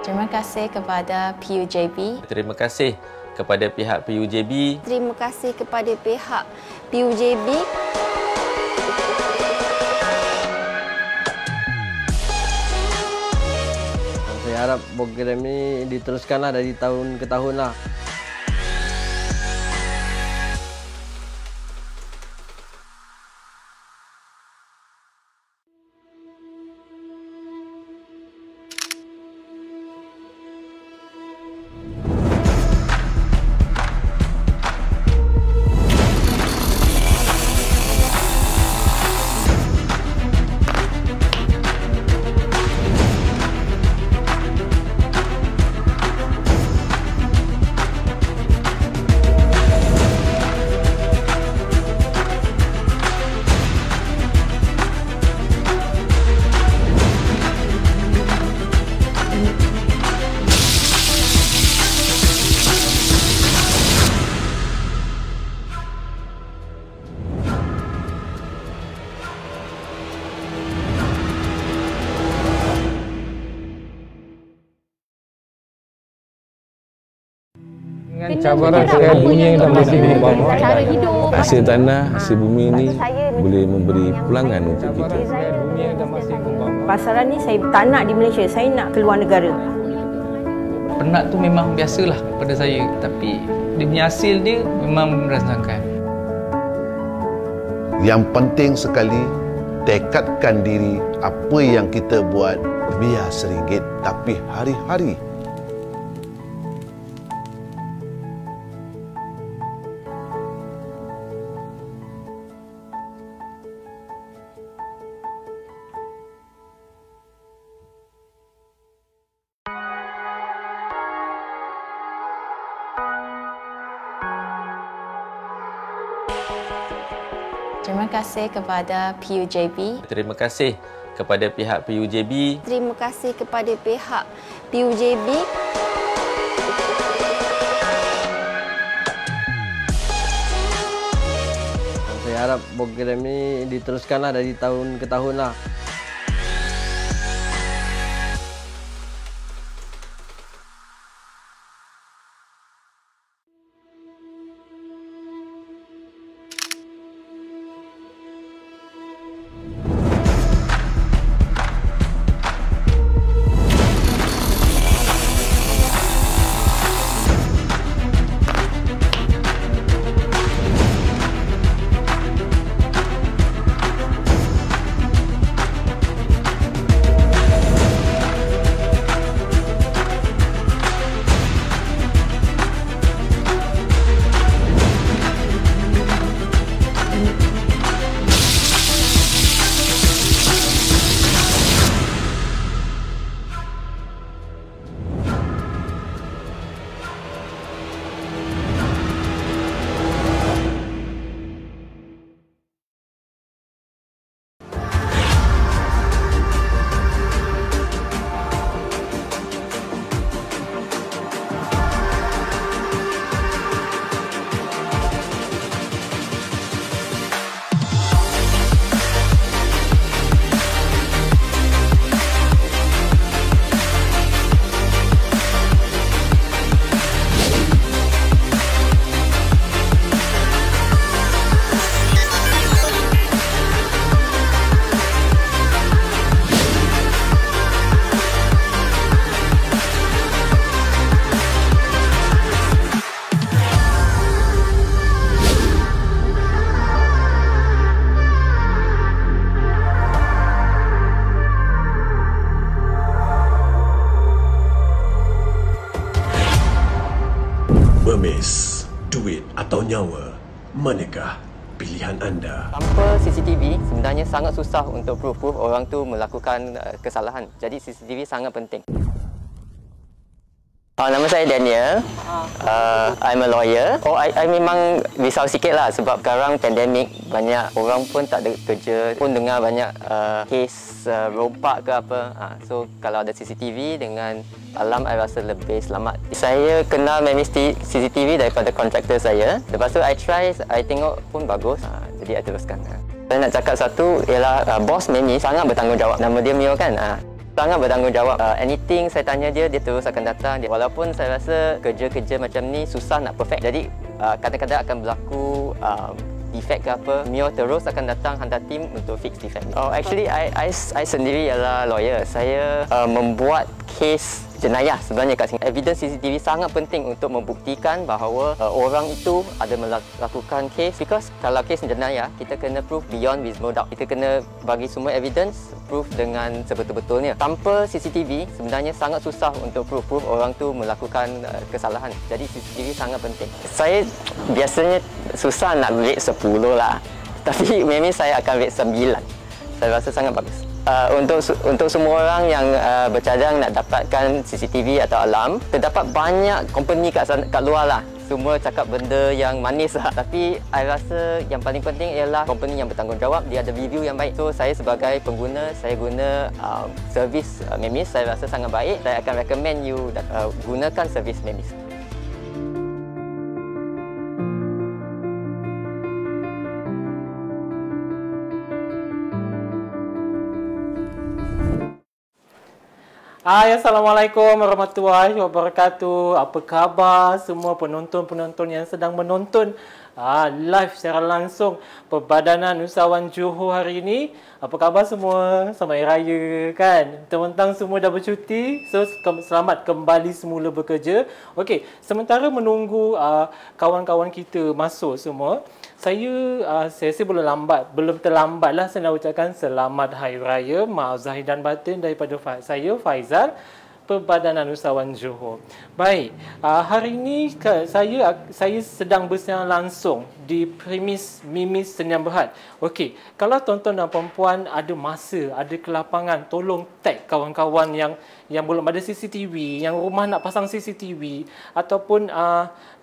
Terima kasih kepada PUJB. Terima kasih kepada pihak PUJB. Terima kasih kepada pihak PUJB. Saya harap program ini diteruskanlah dari tahun ke tahun lah. Dengan cabaran sekali bumi yang dah mesti dibangun. Hasil tanah, hasil bumi ini boleh memberi pulangan untuk kita. Bumi yang dah mesti dibangun. Pasaran ni saya tak nak di Malaysia, saya nak keluar negara. Penat tu memang biasalah pada saya, tapi dia punya hasil dia memang merasakan. Yang penting sekali, tekadkan diri apa yang kita buat biar RM1 tapi hari-hari. Terima kasih kepada PUJB. Terima kasih kepada pihak PUJB. Terima kasih kepada pihak PUJB. Saya harap program ini diteruskanlah dari tahun ke tahun lah. Bermis, duit atau nyawa, manakah pilihan anda? Tanpa CCTV, sebenarnya sangat susah untuk proof orang tu melakukan kesalahan. Jadi CCTV sangat penting. Nama saya Daniel. I'm a lawyer. I memang risau sikit lah sebab sekarang pandemik, banyak orang pun tak ada kerja, pun dengar banyak kes rompak ke apa. So kalau ada CCTV dengan alam, I rasa lebih selamat. Saya kenal Memisti CCTV daripada kontraktor saya. Lepas tu I try, I tengok pun bagus. Jadi I teruskan. Saya nak cakap satu ialah bos Memi sangat bertanggungjawab. Nama dia Mio kan. Sangat bertanggungjawab. Anything saya tanya dia terus akan datang. Walaupun saya rasa kerja-kerja macam ni susah nak perfect. Jadi kadang-kadang akan berlaku defect ke apa, Mio terus akan datang hantar tim untuk fix defect. Actually I sendiri ialah lawyer. Saya membuat case jenayah sebenarnya kat sini. Evidence CCTV sangat penting untuk membuktikan bahawa orang itu ada melakukan case. Because kalau case jenayah, kita kena prove beyond reasonable doubt. Kita kena bagi semua evidence, proof dengan sebetul-betulnya. Tanpa CCTV, sebenarnya sangat susah untuk proof orang tu melakukan kesalahan. Jadi CCTV sangat penting. Saya biasanya susah nak rate 10 lah. Tapi memang saya akan rate 9. Saya rasa sangat bagus. Untuk semua orang yang bercadang nak dapatkan CCTV atau alarm, terdapat banyak company kat luar lah. Semua cakap benda yang manis lah. Tapi saya rasa yang paling penting ialah company yang bertanggungjawab, dia ada review yang baik. So saya sebagai pengguna, saya guna servis Memis, saya rasa sangat baik. Saya akan recommend you gunakan servis Memis. Hai, Assalamualaikum warahmatullahi wabarakatuh. Apa khabar semua penonton-penonton yang sedang menonton live secara langsung Perbadanan Usahawan Johor hari ini? Apa khabar semua? Selamat Hari Raya kan? Teman-teman semua dah bercuti. So, selamat kembali semula bekerja. Okey, sementara menunggu kawan-kawan kita masuk semua, saya belum terlambat lah saya nak ucapkan selamat Hari Raya, maaf zahir dan batin daripada saya, Faizal, Perbadanan Usahawan Johor. Baik, hari ini saya sedang bersiaran langsung di premis Mimis Sdn Bhd. Okey, kalau tuan-tuan dan puan-puan ada masa, ada kelapangan, tolong tag kawan-kawan yang belum ada CCTV, yang rumah nak pasang CCTV ataupun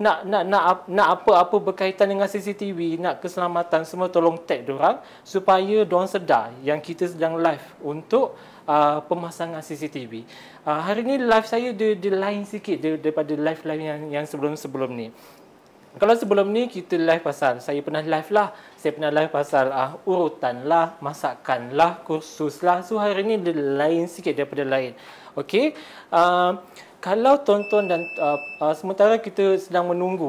nak apa-apa berkaitan dengan CCTV, nak keselamatan, semua tolong tag diorang supaya diorang sedar yang kita sedang live untuk pemasangan CCTV. Hari ni live saya dia lain sikit daripada live yang sebelum-sebelum ni. Kalau sebelum ni kita live pasal, saya pernah live pasal urutan lah, masakan lah, kursus lah. So hari ni dia lain sikit daripada lain. Okey. Kalau tuan-tuan dan sementara kita sedang menunggu,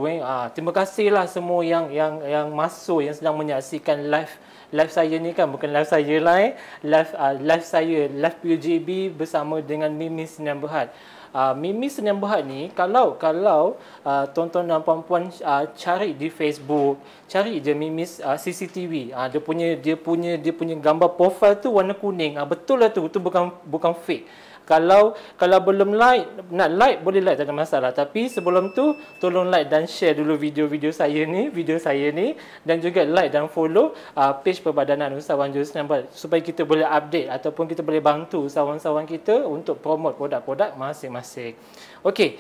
terima kasihlah semua yang masuk, yang sedang menyaksikan live saya ni kan, bukan live saya lah live PUJB bersama dengan Mimis Sdn Bhd. Mimis Sdn Bhd ni kalau tuan-tuan dan puan-puan cari di Facebook, cari je Mimis CCTV. Dia punya gambar profil tu warna kuning. Betul lah tu bukan fake. Kalau belum like, nak like boleh like, tak ada masalah. Tapi sebelum tu tolong like dan share dulu video saya ni dan juga like dan follow page Perbadanan Usahawan Johor Sdn Bhd supaya kita boleh update ataupun kita boleh bantu usahawan-usahawan kita untuk promote produk-produk masing-masing. Okey,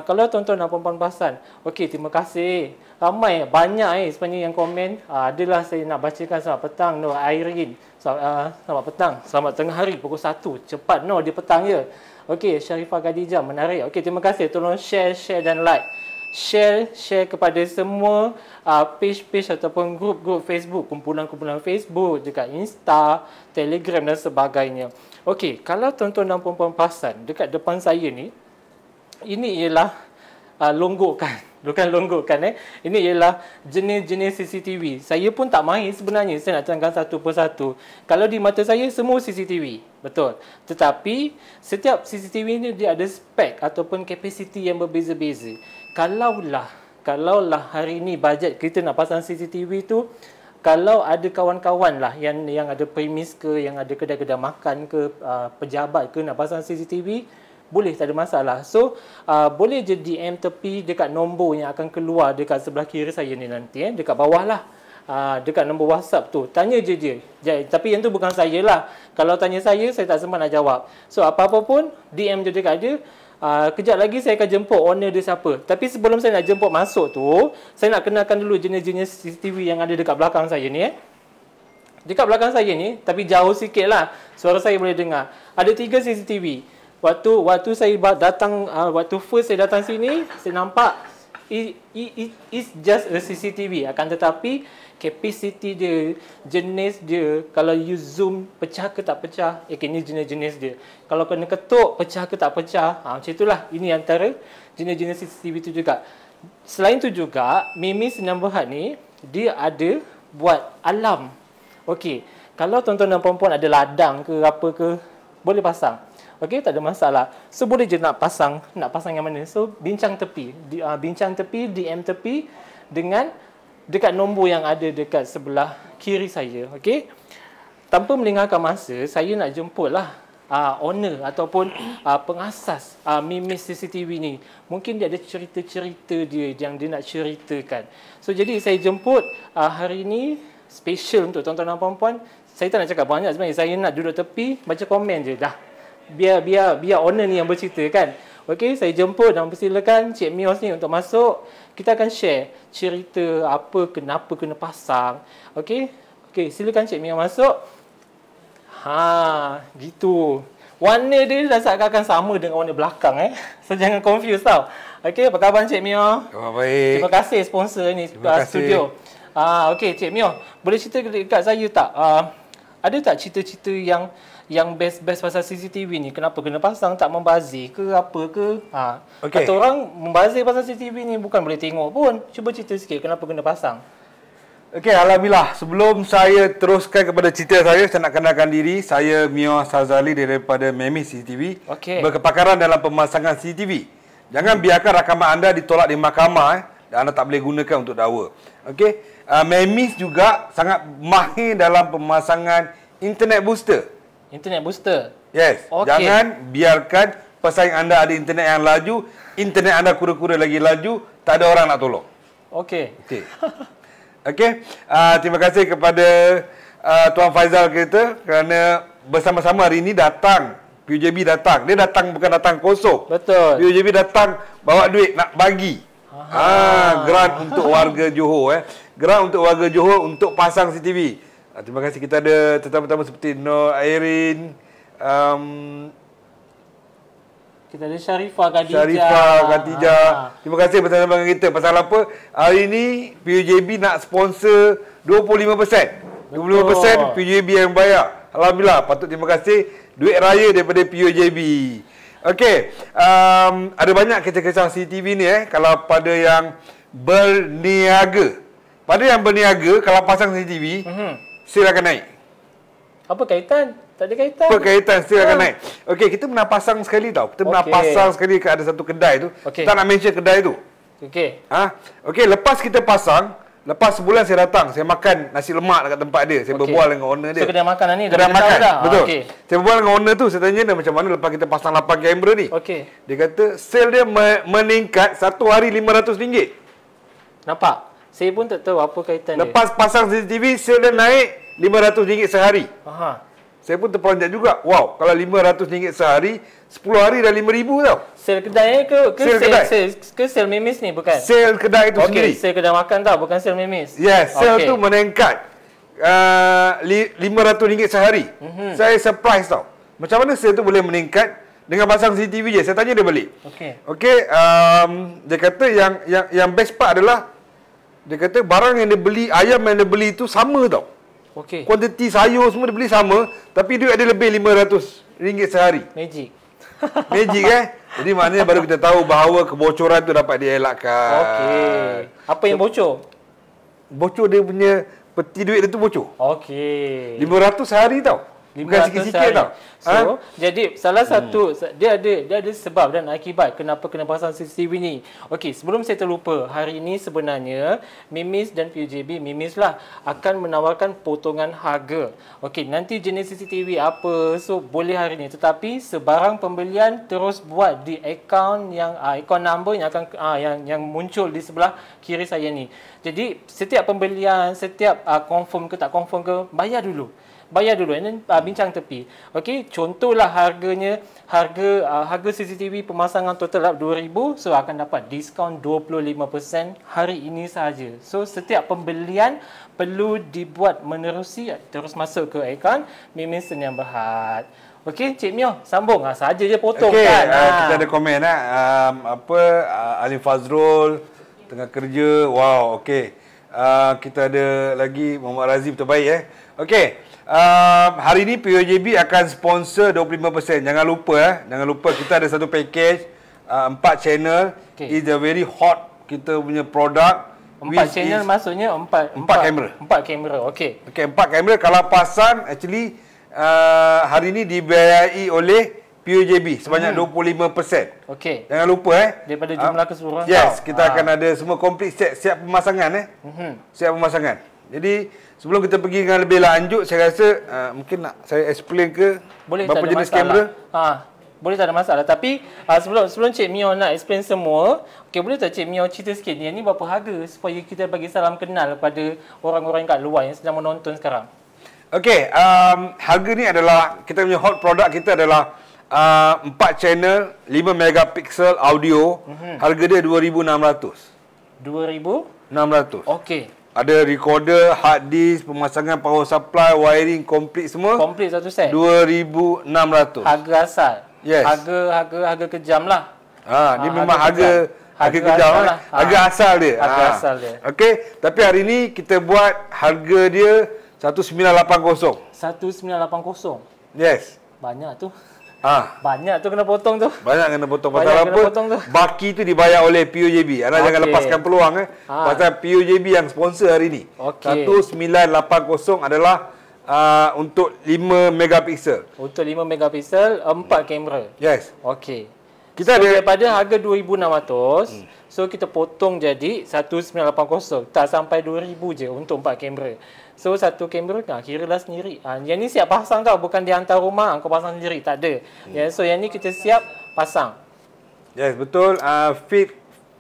kalau tuan-tuan dan puan-puan perasan, okey, terima kasih. Ramai, banyak sebenarnya yang komen. Adalah saya nak bacakan. Selamat petang Nur Airin. Selamat petang. Selamat tengah hari pukul 1. Cepat Nur, dia petang je. Okey, Sharifah Khadijah, menarik. Okey, terima kasih. Tolong share dan like. Share kepada semua page ataupun grup Facebook, kumpulan-kumpulan Facebook, dekat Insta, Telegram dan sebagainya. Okey, kalau tuan-tuan dan puan-puan perasan, dekat depan saya ni, ini ialah longgokan. Bukan longgokan Ini ialah jenis-jenis CCTV. Saya pun tak mahir sebenarnya. Saya nak terangkan satu persatu. Kalau di mata saya semua CCTV. Betul. Tetapi setiap CCTV ni dia ada spek ataupun kapasiti yang berbeza-beza. Kalaulah hari ni bajet kita nak pasang CCTV tu, kalau ada kawan-kawan lah yang ada premis ke, yang ada kedai-kedai makan ke, pejabat ke nak pasang CCTV, boleh, tak ada masalah. So, boleh je DM tepi dekat nombor yang akan keluar dekat sebelah kiri saya ni nanti. Dekat bawah lah. Dekat nombor WhatsApp tu. Tanya je dia. Tapi yang tu bukan saya lah. Kalau tanya saya tak sempat nak jawab. So, apa-apa pun, DM je dekat dia. Kejap lagi saya akan jemput owner dia siapa. Tapi sebelum saya nak jemput masuk tu, saya nak kenalkan dulu jenis-jenis CCTV yang ada dekat belakang saya ni. Dekat belakang saya ni, tapi jauh sikit lah. Suara saya boleh dengar. Ada 3 CCTV. Waktu saya datang, waktu first saya datang sini, saya nampak It's just a CCTV. Akan tetapi capacity dia, jenis dia, kalau you zoom pecah ke tak pecah, ini jenis-jenis dia. Kalau kena ketuk, pecah ke tak pecah, macam itulah. Ini antara jenis-jenis CCTV itu juga. Selain itu juga, Mimis Number Heart ni, dia ada buat alarm. Okey, kalau tuan-tuan dan puan-puan ada ladang ke apa ke, boleh pasang. Okey, tak ada masalah. So, boleh je nak pasang yang mana. So, bincang tepi, DM tepi dengan dekat nombor yang ada dekat sebelah kiri saya. Okey, tanpa melengahkan masa, saya nak jemputlah owner ataupun pengasas Mimis CCTV ni. Mungkin dia ada cerita-cerita dia yang dia nak ceritakan. So, jadi saya jemput hari ni special untuk tuan-tuan dan puan-puan. Saya tak nak cakap banyak sebenarnya. Saya nak duduk tepi, baca komen je dah. Biar owner ni yang bercerita kan. Okey, saya jemput dan persilakan Cik Mios ni untuk masuk. Kita akan share cerita apa, kenapa kena pasang. Okey, silakan Cik Mios masuk. Gitu. Warna dia dah seakan-akan sama dengan warna belakang So jangan confuse tau. Okey, apa khabar Cik Mio? Baik. Terima kasih sponsor ni studio. Okey, Cik Mio, boleh cerita dekat saya tak? Ada tak cerita-cerita yang best pasal CCTV ni? Kenapa kena pasang? Tak membazir ke apa ke? Kata orang membazir pasal CCTV ni bukan boleh tengok pun. Cuba cerita sikit kenapa kena pasang. Okey, alhamdulillah. Sebelum saya teruskan kepada cerita saya nak kenalkan diri. Saya Mio Sazali daripada Mimis CCTV. Berkepakaran dalam pemasangan CCTV. Jangan biarkan rakaman anda ditolak di mahkamah dan anda tak boleh gunakan untuk dakwa. Okey, Mimis juga sangat mahir dalam pemasangan internet booster. Internet booster? Yes. Jangan biarkan pesaing anda ada internet yang laju, internet anda kura-kura lagi laju, tak ada orang nak tolong. Okey. Terima kasih kepada Tuan Faizal kita kerana bersama-sama hari ini datang. PUJB datang. Dia datang bukan datang kosong. Betul. PUJB datang bawa duit nak bagi. Grant untuk warga Johor. Grant untuk warga Johor untuk pasang CCTV. Terima kasih. Kita ada tetamu-tetamu seperti Nur Airin, kita ada Sharifah Khadijah. Terima kasih bersama dengan kita. Pasal apa? Hari ini PUJB nak sponsor 25%. 25% PUJB yang bayar. Alhamdulillah, patut terima kasih. Duit raya daripada PUJB. Okey, ada banyak kisah-kisah CCTV ni kalau pada yang berniaga. Pada yang berniaga, kalau pasang CCTV, sale akan naik. Apa kaitan? Tak ada kaitan. Apa kaitan sale akan naik? Okey, kita pernah pasang sekali tau. Kita pernah pasang sekali ke ada satu kedai tu. Kita nak mention kedai tu. Okey, lepas kita pasang, lepas sebulan saya datang, saya makan nasi lemak dekat tempat dia. Saya berbual dengan owner dia. So, kedai makanan ni dah makan dah. Betul. Saya berbual dengan owner tu, saya tanya dia macam mana lepas kita pasang 8 kamera ni. Dia kata sale dia meningkat satu hari RM500. Nampak? Saya pun tak tahu apa kaitan dia. Lepas pasang CCTV, sale dia naik RM500 sehari. Saya pun terperanjat juga. Wow, kalau RM500 sehari, 10 hari dah RM5,000 tau. Sale kedai ke sale Mimis ni bukan? Sale kedai itu sendiri. Sale kedai makan tau, bukan sale Mimis. Yes, sale tu meningkat RM500 sehari. Saya surprise tau. Macam mana sale tu boleh meningkat dengan pasang CCTV je? Saya tanya dia balik. Dia kata yang best part adalah dia kata barang yang dia beli, ayam yang dia beli tu sama tau. Kuantiti sayur semua dia beli sama, tapi dia ada lebih RM500 sehari. Magic. Magic Jadi maknanya baru kita tahu bahawa kebocoran tu dapat dielakkan. Apa yang bocor? Bocor dia punya peti duit dia tu bocor. RM500 sehari tau. Bukan sikit-sikit tau. So, jadi salah satu dia ada sebab dan akibat kenapa kena pasang CCTV ni. Sebelum saya terlupa, hari ini sebenarnya Mimis dan PUJB, Mimis lah, akan menawarkan potongan harga. Nanti jenis CCTV apa, so boleh hari ini. Tetapi sebarang pembelian terus buat di akaun yang akaun number yang akan yang muncul di sebelah kiri saya ni. Jadi setiap pembelian, setiap confirm ke tak confirm ke, bayar dulu and then bincang tepi. Contohlah harganya, harga CCTV pemasangan total RM2,000, so akan dapat diskaun 25% hari ini sahaja. So setiap pembelian perlu dibuat menerusi, terus masuk ke akaun Mimis Senyum Berhad. Cik Mio, sambung. Sahaja je potong kan. Kita ada komen Alim Fazrul, Tengah kerja. Wow, okey. Kita ada lagi Muhammad Razif terbaik Okey. Hari ini PUJB akan sponsor 25%. Jangan lupa kita ada satu package 4 channel. It's a very hot kita punya produk. 4 channel maksudnya 4 kamera. 4 kamera. Okey. Okey, 4 kamera. Kalau pasang actually hari ini dibiayai oleh PUJB sebanyak 25%. Okey. Jangan lupa daripada jumlah keseluruhan. Yes, kita akan ada semua komplit siap pemasangan Siap pemasangan. Jadi sebelum kita pergi dengan lebih lanjut, saya rasa mungkin nak saya explain ke boleh, berapa jenis kamera? Boleh, tak ada masalah. Tapi sebelum Cik Mio nak explain semua, okey, boleh tak Cik Mio cerita sikit ni berapa harga supaya kita bagi salam kenal kepada orang-orang kat luar yang sedang menonton sekarang? Okey, harga ni adalah kita punya hot product kita adalah 4 channel 5 megapiksel audio. Harga dia 2,600. 2,600. Okey. Ada recorder, hard disk, pemasangan power supply, wiring komplit semua. Komplit satu set. 2,600. Harga asal. Yes. Harga kejam lah. Dia memang harga kejam lah. Harga asal dia. Harga asal dia. Okey, tapi hari ni kita buat harga dia 1980. 1980. Yes. Banyak tu. Banyak tu kena potong tu. Banyak kena potong. Pasal apa? Baki tu dibayar oleh PUJB. Anda jangan lepaskan peluang pasal PUJB yang sponsor hari ni. 1980 adalah untuk 5 megapiksel. Untuk 5 megapiksel, 4 kamera. Yes. Okey. Kita ada daripada harga 2,600, so kita potong jadi 1980. Tak sampai 2,000 je untuk 4 kamera. So satu kamera kiralah sendiri. Yang ni siap pasang tau, bukan dia hantar rumah kau pasang sendiri, tak ada. So yang ni kita siap pasang. Yes, betul. Fit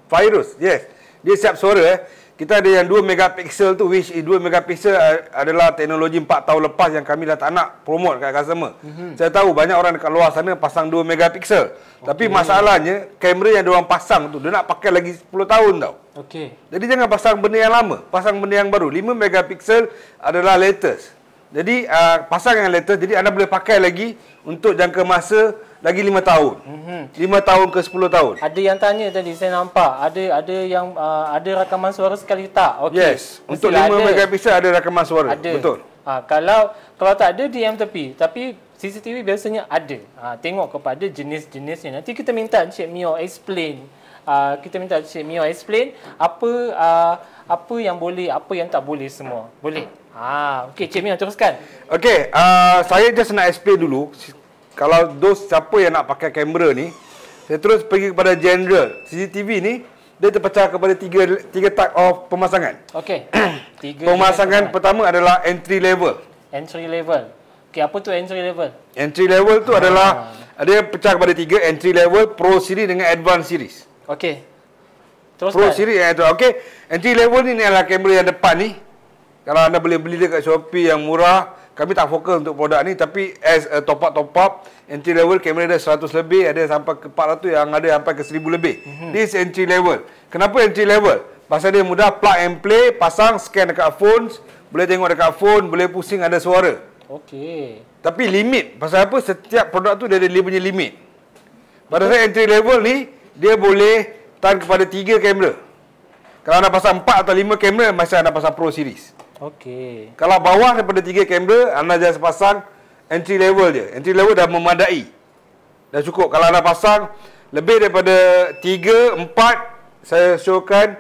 virus. Yes. Dia siap suara Kita ada yang 2 megapiksel tu, which 2 megapiksel adalah teknologi 4 tahun lepas yang kami dah tak nak promote kat customer. Saya tahu banyak orang dekat luar sana pasang 2 megapiksel. Tapi masalahnya, kamera yang diorang pasang tu, dia nak pakai lagi 10 tahun tau. Jadi jangan pasang benda yang lama, pasang benda yang baru. 5 megapiksel adalah latest. Jadi pasang yang latest, jadi anda boleh pakai lagi untuk jangka masa lagi 5 tahun. 5 tahun ke 10 tahun. Ada yang tanya tadi, saya nampak. Ada yang ada rakaman suara sekali tak? Yes. Untuk 5 megapiksel ada rakaman suara. Ada. Betul. Kalau tak ada, diam tepi. Tapi CCTV biasanya ada. Tengok kepada jenis-jenisnya. Nanti kita minta Cik Mio explain. Apa yang boleh, apa yang tak boleh semua. Boleh? Okey, Cik Mio teruskan. Okey, saya just nak explain dulu. Kalau siapa yang nak pakai kamera ni, saya terus pergi kepada general. CCTV ni, dia terpecah kepada tiga type of pemasangan. Okey. Pemasangan pertama adalah entry level. Entry level. Okey, apa tu entry level? Entry level tu adalah, dia pecah kepada 3, entry level, pro series dengan advanced series. Okey. Teruskan. Pro series yang okey. Entry level ni adalah kamera yang depan ni. Kalau anda boleh beli dekat Shopee yang murah, kami tak fokus untuk produk ni, tapi as a top up, entry level kamera dia 100 lebih, ada sampai ke 400, yang ada sampai ke 1000 lebih. This entry level. Kenapa entry level? Pasal dia mudah plug and play, pasang, scan dekat phone, boleh tengok dekat phone, boleh pusing, ada suara. Okey. Tapi limit, pasal apa? Setiap produk tu dia ada dia punya limit. Pada saya entry level ni, dia boleh tahan kepada 3 kamera. Kalau anda pasang 4 atau 5 kamera, masih anda pasang Pro Series. Okey. Kalau bawah daripada 3 kamera, anda just pasang entry level je. Entry level dah memadai. Dah cukup. Kalau anda pasang lebih daripada 3, 4, saya showkan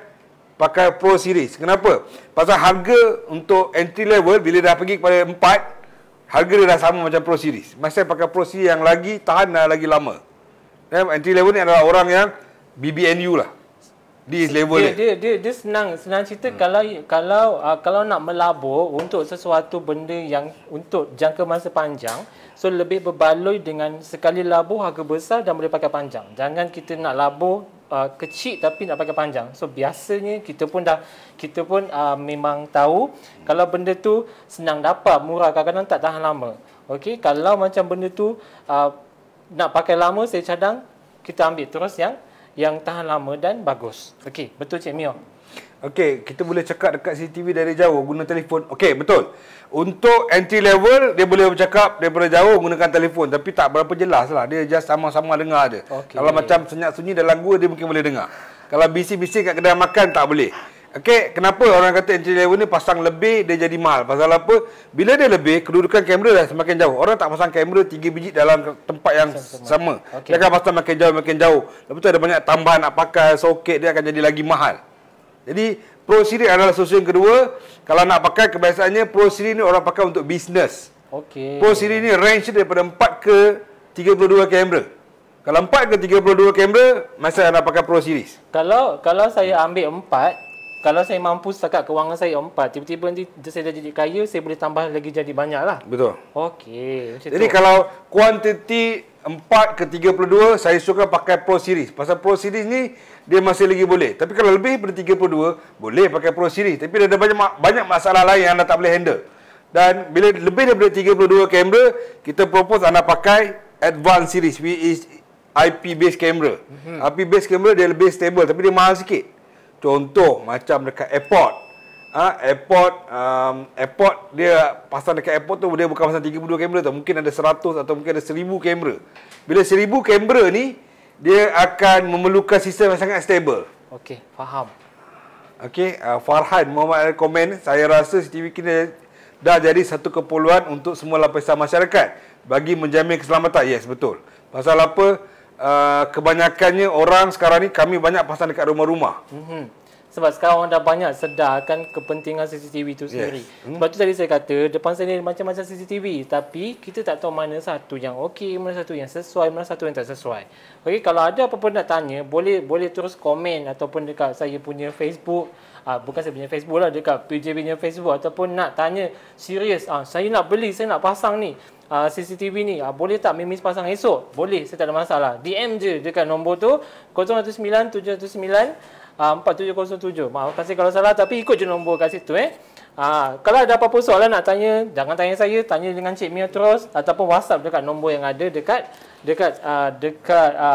pakai Pro Series. Kenapa? Pasal harga untuk entry level, bila dah pergi kepada 4, harga dia dah sama macam Pro Series. Masih pakai Pro Series yang lagi tahan dan lagi lama. Entry level ni adalah orang yang BBNU lah. Di level dia senang cerita. Kalau nak melabur untuk sesuatu benda yang untuk jangka masa panjang, so lebih berbaloi dengan sekali labur harga besar dan boleh pakai panjang. Jangan kita nak labur kecil tapi nak pakai panjang. So biasanya kita pun memang tahu kalau benda tu senang dapat, murah, kadang-kadang tak tahan lama. Okey, kalau macam benda tu nak pakai lama, saya cadang kita ambil terus yang tahan lama dan bagus. Okey, betul Cik Mio. Okey, kita boleh cakap dekat CCTV dari jauh guna telefon. Okey, betul. Untuk entry level, dia boleh bercakap daripada jauh gunakan telefon, tapi tak berapa jelas lah. Dia just sama-sama dengar je. Okay. Kalau macam senyap sunyi dalam gua, dia mungkin boleh dengar. Kalau bising-bising kat kedai makan tak boleh. Okey, kenapa orang kata entry level ni pasang lebih dia jadi mahal? Pasal apa? Bila dia lebih, kedudukan kamera dah semakin jauh. Orang tak pasang kamera 3 biji dalam tempat yang sama. Dia akan pasang makin jauh. Lepas tu ada banyak tambahan nak pakai, soket, dia akan jadi lagi mahal. Jadi Pro Series adalah solusi yang kedua. Kalau nak pakai, kebiasaannya Pro Series ni orang pakai untuk bisnes. Pro Series ni range daripada 4 ke 32 kamera. Kalau 4 ke 32 kamera, masa nak pakai Pro Series. Kalau saya ambil 4, kalau saya mampu setakat kewangan saya 4, tiba-tiba nanti saya dah jadi kaya, saya boleh tambah lagi jadi banyak lah. Betul. Okey. Jadi kalau kuantiti 4 ke 32, saya suka pakai Pro Series. Pasal Pro Series ni, dia masih lagi boleh. Tapi kalau lebih daripada 32, boleh pakai Pro Series. Tapi ada banyak masalah lain yang anda tak boleh handle. Dan bila lebih daripada 32 kamera, kita propose anda pakai Advanced Series, which is IP based camera. IP based camera dia lebih stable, tapi dia mahal sikit. Contoh macam dekat airport. Airport dia pasang dekat airport tu, dia bukan pasang 32 kamera tu. Mungkin ada 100 atau mungkin ada 1000 kamera. Bila 1000 kamera ni, dia akan memerlukan sistem yang sangat stable. Okey, faham. Okey, Farhan Muhammad komen, saya rasa CCTV kini dah jadi satu keperluan untuk semua lapisan masyarakat bagi menjamin keselamatan. Yes, betul. Pasal apa? Kebanyakannya orang sekarang ni kami banyak pasang dekat rumah-rumah. Sebab sekarang orang dah banyak sedarkan kepentingan CCTV itu sendiri. Sebab tu tadi saya kata, depan saya ni macam-macam CCTV. Tapi kita tak tahu mana satu yang okey, mana satu yang sesuai, mana satu yang tak sesuai. Okey, kalau ada apa-apa nak tanya, boleh terus komen ataupun dekat saya punya Facebook. Bukan saya punya Facebook lah, dekat PUJB punya Facebook. Ataupun nak tanya serius, saya nak beli, saya nak pasang ni CCTV ni, boleh tak Mimis pasang esok? Boleh, saya tak ada masalah. DM je dekat nombor tu 019 709 4707. Maaf kasih kalau salah, tapi ikut je nombor kat situ. Kalau ada apa-apa soalan nak tanya, jangan tanya saya, tanya dengan Cik Mia terus, ataupun WhatsApp dekat nombor yang ada dekat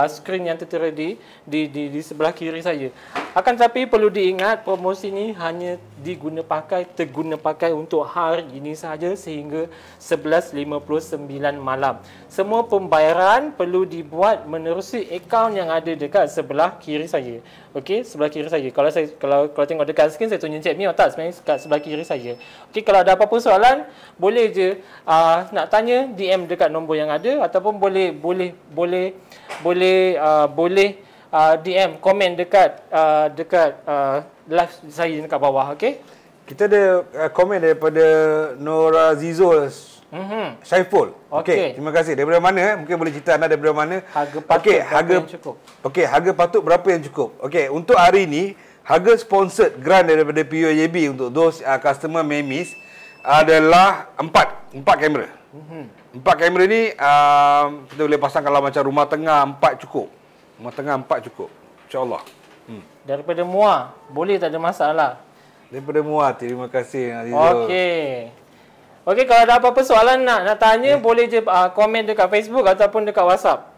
skrin yang tertera di sebelah kiri saya. Akan tetapi perlu diingat, promosi ini hanya terguna pakai untuk hari ini sahaja sehingga 11.59 malam. Semua pembayaran perlu dibuat menerusi akaun yang ada dekat sebelah kiri saya. Okey, sebelah kiri saya. Kalau tengok dekat skrin, saya tunjuk Cik Mia, tak, sebenarnya kat sebelah kiri saya. Okey, kalau ada apa-apa soalan, boleh je nak tanya, DM dekat nombor yang ada, ataupun boleh DM komen dekat live saya dekat bawah. Okey, kita ada komen daripada Nora Zizol Syaiful. Okey, terima kasih. Daripada mana? Mungkin boleh cerita anda daripada mana? Harga patut berapa yang cukup? Okey, harga patut berapa yang cukup? Okey, untuk hari ini harga sponsored grant daripada PUJB untuk those customer Memis adalah 4 kamera. 4 kamera ni kita boleh pasang kalau macam rumah tengah 4 cukup. Rumah tengah 4 cukup. InsyaAllah. Daripada Muar, boleh, tak ada masalah. Daripada Muar, terima kasih Azizul. Okey, kalau ada apa-apa soalan nak tanya, boleh je komen dekat Facebook ataupun dekat WhatsApp.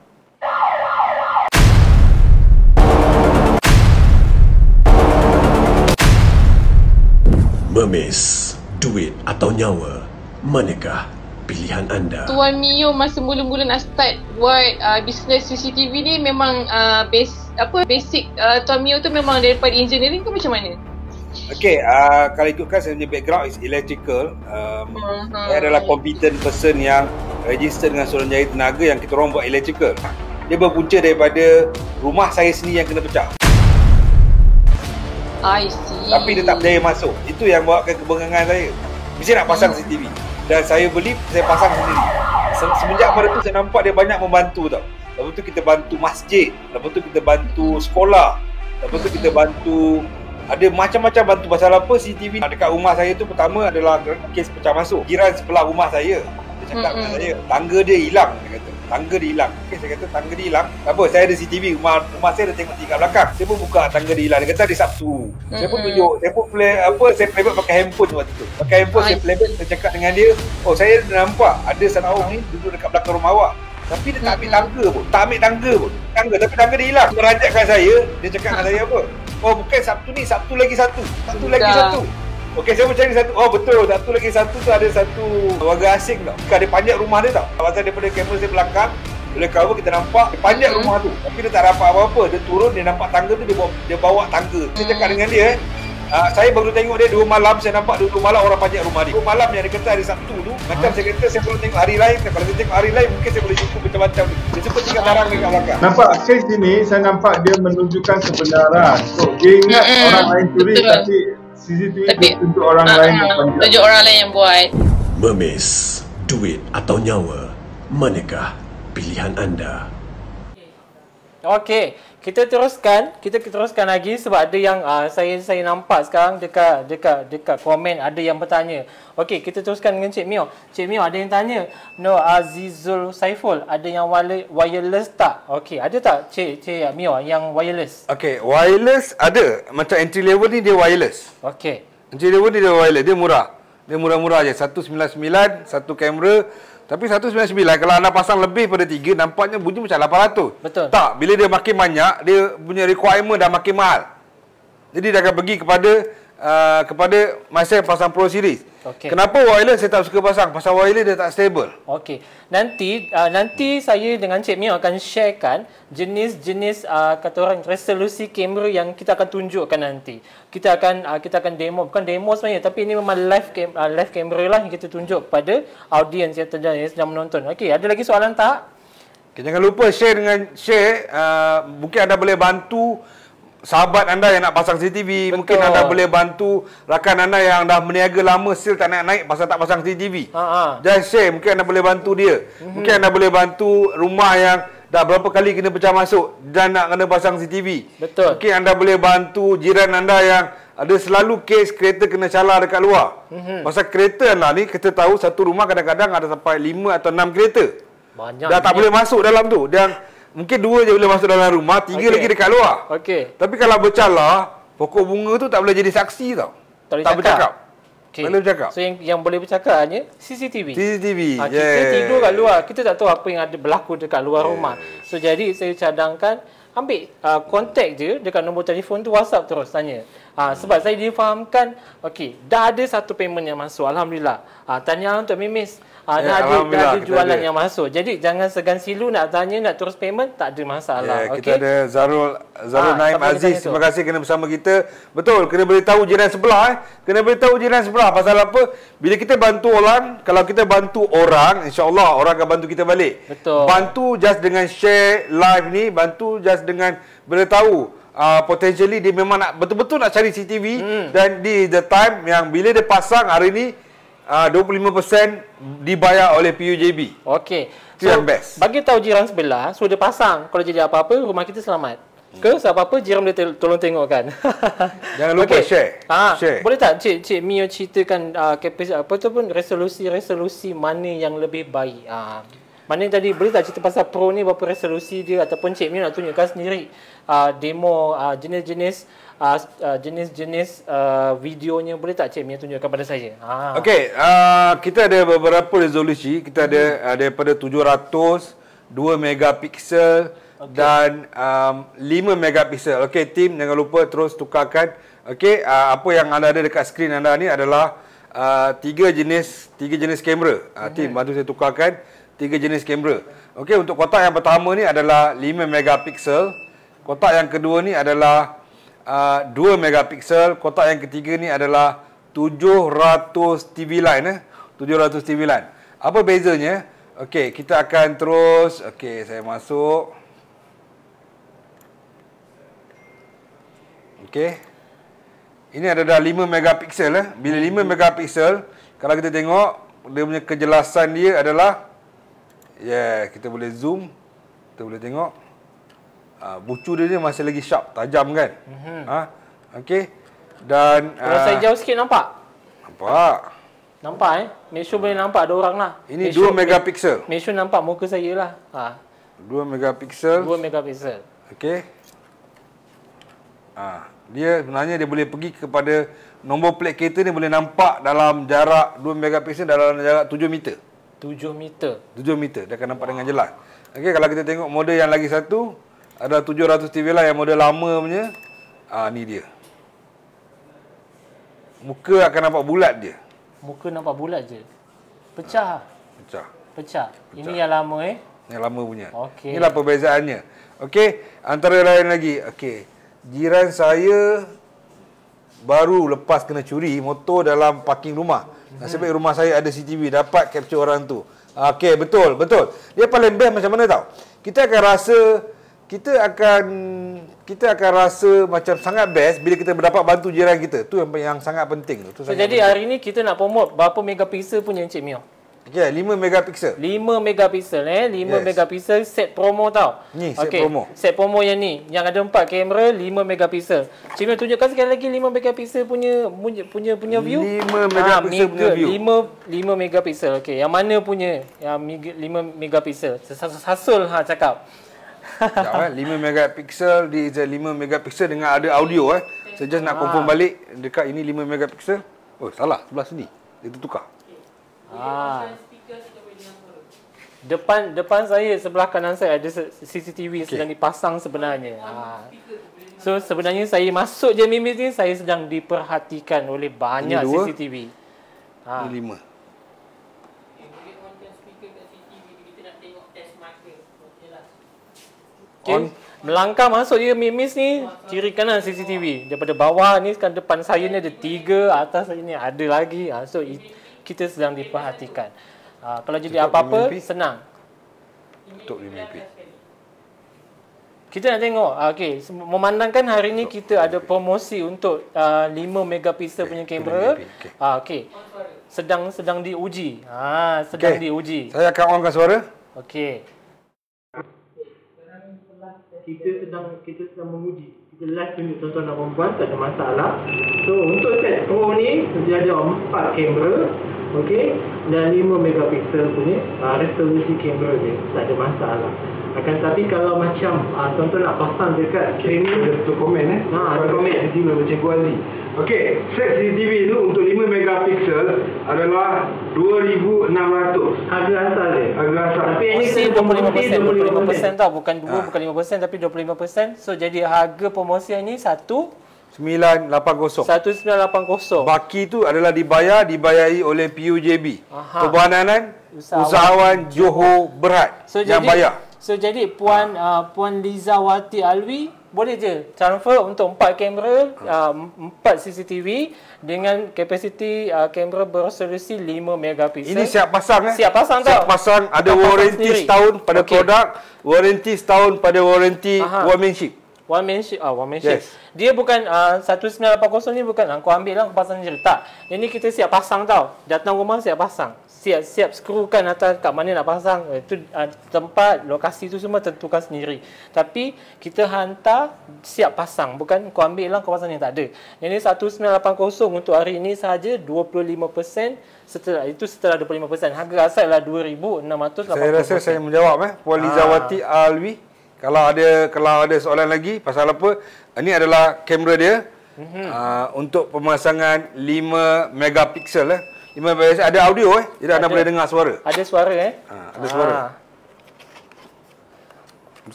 Memis, duit atau nyawa, manakah pilihan anda? Tuan Mio masa mula-mula nak start buat bisnes CCTV ni memang basic Tuan Mio tu memang daripada engineering ke macam mana? Okey, kalau ikutkan saya punya background is electrical. Saya adalah competent person yang register dengan Suruhanjaya Tenaga yang kita orang buat electrical. Dia berpunca daripada rumah saya sendiri yang kena pecah. I see. Tapi dia tak berjaya masuk. Itu yang buatkan kebengangan saya. Mesti nak pasang CCTV. Dan saya beli, saya pasang sendiri. Semenjak pada tu saya nampak dia banyak membantu tau. Lepas tu kita bantu masjid. Lepas tu kita bantu sekolah. Lepas tu kita bantu, ada macam-macam bantu. Pasal apa? CCTV dekat rumah saya tu pertama adalah kes pecah masuk. Jiran sebelah rumah saya, dia cakap dengan saya, tangga dia hilang. Dia kata, tangga dia hilang. Okay, saya kata tangga dia hilang. Tak apa, saya ada CCTV. Rumah saya ada tengok tingkat belakang. Saya pun buka tangga dia hilang. Dia kata hari Sabtu. Saya pun tunjuk. Saya pun saya playback pakai handphone waktu tu. Pakai handphone saya playback, saya cakap dengan dia, oh saya dah nampak ada Sanawang ni duduk dekat belakang rumah awak. Tapi dia tak ambil tangga pun. Tapi tangga dia hilang. Merajakkan saya, dia cakap dengan saya apa? Oh bukan Sabtu ni, Sabtu lagi satu. Okey, saya mencari satu. Oh betul, satu lagi satu tu ada satu warga asing tau. Bukan dia panjat rumah dia tau. Pasal daripada kamera saya belakang, Boleh cover kita nampak dia panjat rumah tu. Tapi dia tak dapat apa-apa. Dia turun, dia nampak tangga tu, dia bawa tangga. Saya cakap dengan dia, saya baru tengok dia 2 malam, saya nampak 2 malam orang panjat rumah dia. 2 malam yang dia kata hari Sabtu tu, macam saya kata saya perlu tengok hari lain. Kalau saya tengok hari lain, mungkin saya boleh jumpa macam-macam. Dia sempat tinggal tarang dekat belakang. Nampak kes ini, saya nampak dia menunjukkan kebenaran. So, dia ingat orang lain curi, tapi CCTV tunjuk orang lain yang panjat. Tunjuk orang lain yang buat. Memis, duit atau nyawa, manakah pilihan anda? Okey, kita teruskan lagi sebab ada yang saya nampak sekarang dekat komen ada yang bertanya. Okey, kita teruskan dengan Cik Mio. Cik Mio ada yang tanya, No Azizul Saiful, ada yang wireless tak? Okey, ada tak Cik Mio yang wireless? Okey, wireless ada. Macam entry level ni dia wireless. Okey. Entry level ni dia wireless, dia murah. Dia murah-murah je, 199, satu kamera. Tapi 199 kalau anda pasang lebih pada 3 nampaknya bunyi macam 800. Betul. Tak, bila dia makin banyak, dia punya requirement dah makin mahal. Jadi dia akan pergi kepada masa pasang Pro Series. Okay. Kenapa wireless saya tak suka pasang? Pasal wireless dia tak stable. Okey. Nanti saya dengan Cik Mio akan sharekan jenis-jenis kata orang resolusi kamera yang kita akan tunjukkan nanti. Kita akan demo, bukan demo sebenarnya, tapi ini memang live kamera lah yang kita tunjuk pada audiens yang sedang menonton. Okey, ada lagi soalan tak? Okay, jangan lupa share. Mungkin anda boleh bantu sahabat anda yang nak pasang CCTV. Betul. Mungkin anda boleh bantu rakan anda yang dah berniaga lama still tak naik pasal tak pasang CCTV. Just share, mungkin anda boleh bantu dia. Mungkin anda boleh bantu rumah yang dah berapa kali kena pecah masuk dan nak kena pasang CCTV. Betul. Mungkin anda boleh bantu jiran anda yang ada selalu kes kereta kena calar dekat luar. Pasal kereta anda ni, kita tahu satu rumah kadang-kadang ada sampai 5 atau 6 kereta. Banyak. Dah tak boleh masuk dalam tu. Dan mungkin 2 je boleh masuk dalam rumah, 3 lagi dekat luar. Okey. Tapi kalau bercalar, pokok bunga tu tak boleh jadi saksi tau. Tak bercakap. Okay. Boleh bercakap. So yang boleh bercakap hanya CCTV. CCTV. Kita tidur kat luar, kita tak tahu apa yang ada berlaku dekat luar rumah. So jadi saya cadangkan ambil kontak je dekat nombor telefon tu, WhatsApp terus tanya. Sebab saya difahamkan, okey, dah ada satu payment yang masuk, alhamdulillah. Tanya untuk Mimis. Dah ada jualan yang masuk. Jadi jangan segan silu nak tanya, nak terus payment, tak ada masalah. Kita ada Zarul Naim Aziz. Terima kasih kerana bersama kita. Betul, kena beritahu jiran sebelah. Kena beritahu jiran sebelah. Pasal apa? Bila kita bantu orang, kalau kita bantu orang, insya-Allah orang akan bantu kita balik. Betul. Bantu just dengan share live ni, bantu just dengan beritahu. Potentially dia memang nak betul-betul nak cari CCTV dan di the time yang bila dia pasang hari ni 25% dibayar oleh PUJB. Okey. Itu yang best. Bagi tahu jiran sebelah, sudah pasang. Kalau jadi apa-apa, rumah kita selamat. Ke apa-apa, jiran boleh tolong tengok kan. Jangan lupa share. Boleh tak Cik Mio ceritakan apa tu pun resolusi mana yang lebih baik? Mana tadi boleh tak cerita pasal Pro ni berapa resolusi dia, ataupun Cik Mio nak tunjukkan sendiri demo jenis-jenis videonya, boleh tak Cik Mio tunjukkan pada saya? Okey, kita ada beberapa resolusi. Kita ada daripada 700, 2 megapiksel dan 5 megapiksel. Okey, tim jangan lupa terus tukarkan. Okey, apa yang anda ada dekat skrin anda ni adalah 3 jenis kamera. Tim bantu saya tukarkan 3 jenis kamera. Okey, untuk kotak yang pertama ni adalah 5 megapiksel. Kotak yang kedua ni adalah 2 megapiksel. Kotak yang ketiga ni adalah 700 TV line. 700 TV line. Apa bezanya? Okey, kita akan terus. Okey, saya masuk. Okey. Ini adalah 5 megapiksel. Bila 5 megapiksel, kalau kita tengok, dia punya kejelasan dia adalah, kita boleh zoom. Kita boleh tengok. Bucu dia masih lagi sharp, tajam kan? Okey. Dan kalau saya jauh sikit nampak? Nampak Make sure boleh nampak ada orang lah. Ini 2 megapiksel. Make sure nampak muka saya lah. 2 megapiksel. 2 megapiksel. Okey. Dia sebenarnya dia boleh pergi kepada nombor plate kereta ni, boleh nampak dalam jarak 2 megapiksel dalam jarak 7 meter. 7 meter. 7 meter dia akan nampak dengan jelas. Okey, kalau kita tengok model yang lagi satu, ada 700 TV lah yang model lama punya. Ni dia. Muka akan nampak bulat dia. Muka nampak bulat je. Pecah. Pecah. Ini yang lama Yang lama punya. Okey. Inilah perbezaannya. Okey, antara lain lagi. Okey. Jiran saya baru lepas kena curi motor dalam parking rumah. Nasib baik rumah saya ada CCTV, dapat capture orang tu. Okey, betul. Dia paling best macam mana tahu? Kita akan rasa macam sangat best bila kita dapat bantu jiran kita. Tu yang sangat penting tu. Jadi hari ni kita nak promote berapa megapiksel punya Encik Mio? Okey, 5 megapiksel. 5 megapiksel 5 megapiksel set promo tau. Ni set promo. Set promo yang ni, yang ada 4 kamera 5 megapiksel. Encik Mio tunjukkan sekali lagi 5 megapiksel punya view. 5 megapiksel punya view. 5 megapiksel. Okey, yang mana punya? Yang 5 megapiksel. Sasul cakap. 5 megapiksel, dia is 5 megapiksel dengan ada audio Saya just nak confirm balik dekat ini 5 megapiksel. Oh, salah, sebelah sini. Dia tertukar. Depan saya, sebelah kanan saya ada CCTV sedang dipasang sebenarnya. So sebenarnya saya masuk je Mimis ni, saya sedang diperhatikan oleh banyak CCTV. Ini 5. Okay. Melangkah masuk je Mimis ni, kiri kanan CCTV. Daripada bawah ni, sekarang depan saya ni ada 3, atas saya ni ada lagi. So kita sedang diperhatikan. Kalau jadi apa-apa, senang. Tutup 5MP. Kita nak tengok. Okey, memandangkan hari ni kita ada promosi untuk 5 megapiksel punya kamera. Okey. Sedang diuji. Sedang diuji. Saya akan onkan suara. Okey. Kita sedang menguji. Kita live tunjuk tuan-tuan dan perempuan, tak ada masalah. So untuk set pro ni dia ada 4 kamera, okey, dan 5 megapiksel punya resolusi kamera dia, tak ada masalah. Akan tapi kalau macam tuan-tuan nak pasang dekat screen ni, untuk komen ada komen di sini macam kuali. Okey, set CCTV tu untuk 5 megapiksel adalah 2,600. Harga asal dia. Harga asal. Tapi ini 25% tau, bukan 2, bukan 5% tapi 25%. So jadi harga promosi ni 1980. 1980. Baki tu adalah dibayari oleh PUJB. Perbahanan Usahawan Johor Berhad yang bayar. So jadi Puan Lizawati Alwi boleh je transfer untuk 4 kamera, 4 CCTV dengan kapasiti kamera beresolusi 5 megapiksel. Ini siap pasang Siap pasang tau. Siap pasang, ada warranty setahun pada produk, warranty setahun pada warranty workmanship. One-man-ship. Yes. Dia bukan 1980 ni bukan kau ambil lah, kau pasang je. Tak. Ini kita siap pasang tau. Datang rumah siap pasang. Siap skrukan atas kat mana nak pasang. Itu tempat, lokasi tu semua tentukan sendiri. Tapi kita hantar siap pasang. Bukan kau ambil lah, kau pasang ni. Tak ada. Ini 1980 untuk hari ini sahaja 25%. Setelah 25%. Harga asal adalah 2,680. Saya rasa saya menjawab Puan Lizawati Alwi. Kalau ada soalan lagi pasal apa, ini adalah kamera dia untuk pemasangan 5 megapiksel 5 megapiksel, ada audio jadi anda boleh dengar suara. Ada suara ada suara.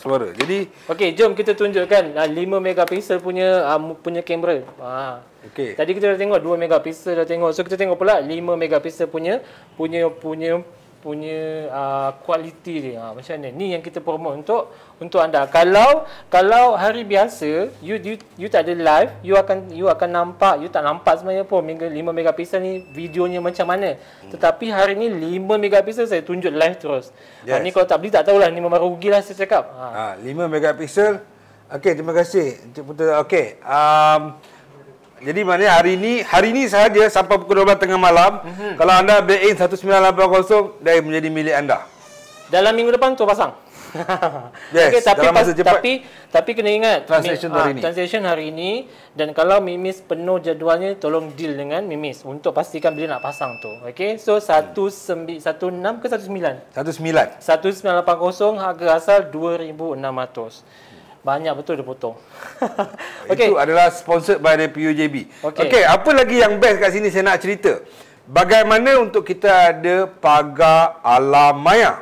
Suara. Jadi okey, jom kita tunjukkan 5 megapiksel punya kamera. Okey. Tadi kita dah tengok 2 megapiksel dah tengok. So kita tengok pula 5 megapiksel punya kualiti dia. Macam mana? Ni yang kita promote untuk anda. Kalau hari biasa you tak ada live, you akan nampak, you tak nampak sebenarnya pun 5 megapiksel ni videonya macam mana. Tetapi hari ni 5 megapiksel saya tunjuk live terus. Ni kalau tak beli tak tahulah, ni memang rugilah saya cakap. 5 megapiksel. Okey, terima kasih Encik Putra. Okey. Jadi maknanya hari ini sahaja sampai pukul 12 tengah malam, kalau anda bid in 1980, dia menjadi milik anda. Dalam minggu depan tu pasang. Yes, okay, dalam masa cepat. Tapi kena ingat transaction hari ini, dan kalau Mimis penuh jadualnya, tolong deal dengan Mimis untuk pastikan bila nak pasang tu. Okey, so 16 ke 19? 1980 harga asal 2,600. Banyak betul dia potong. Itu adalah sponsored by the PUJB. Okey, apa lagi yang best kat sini saya nak cerita. Bagaimana untuk kita ada pagar alam maya?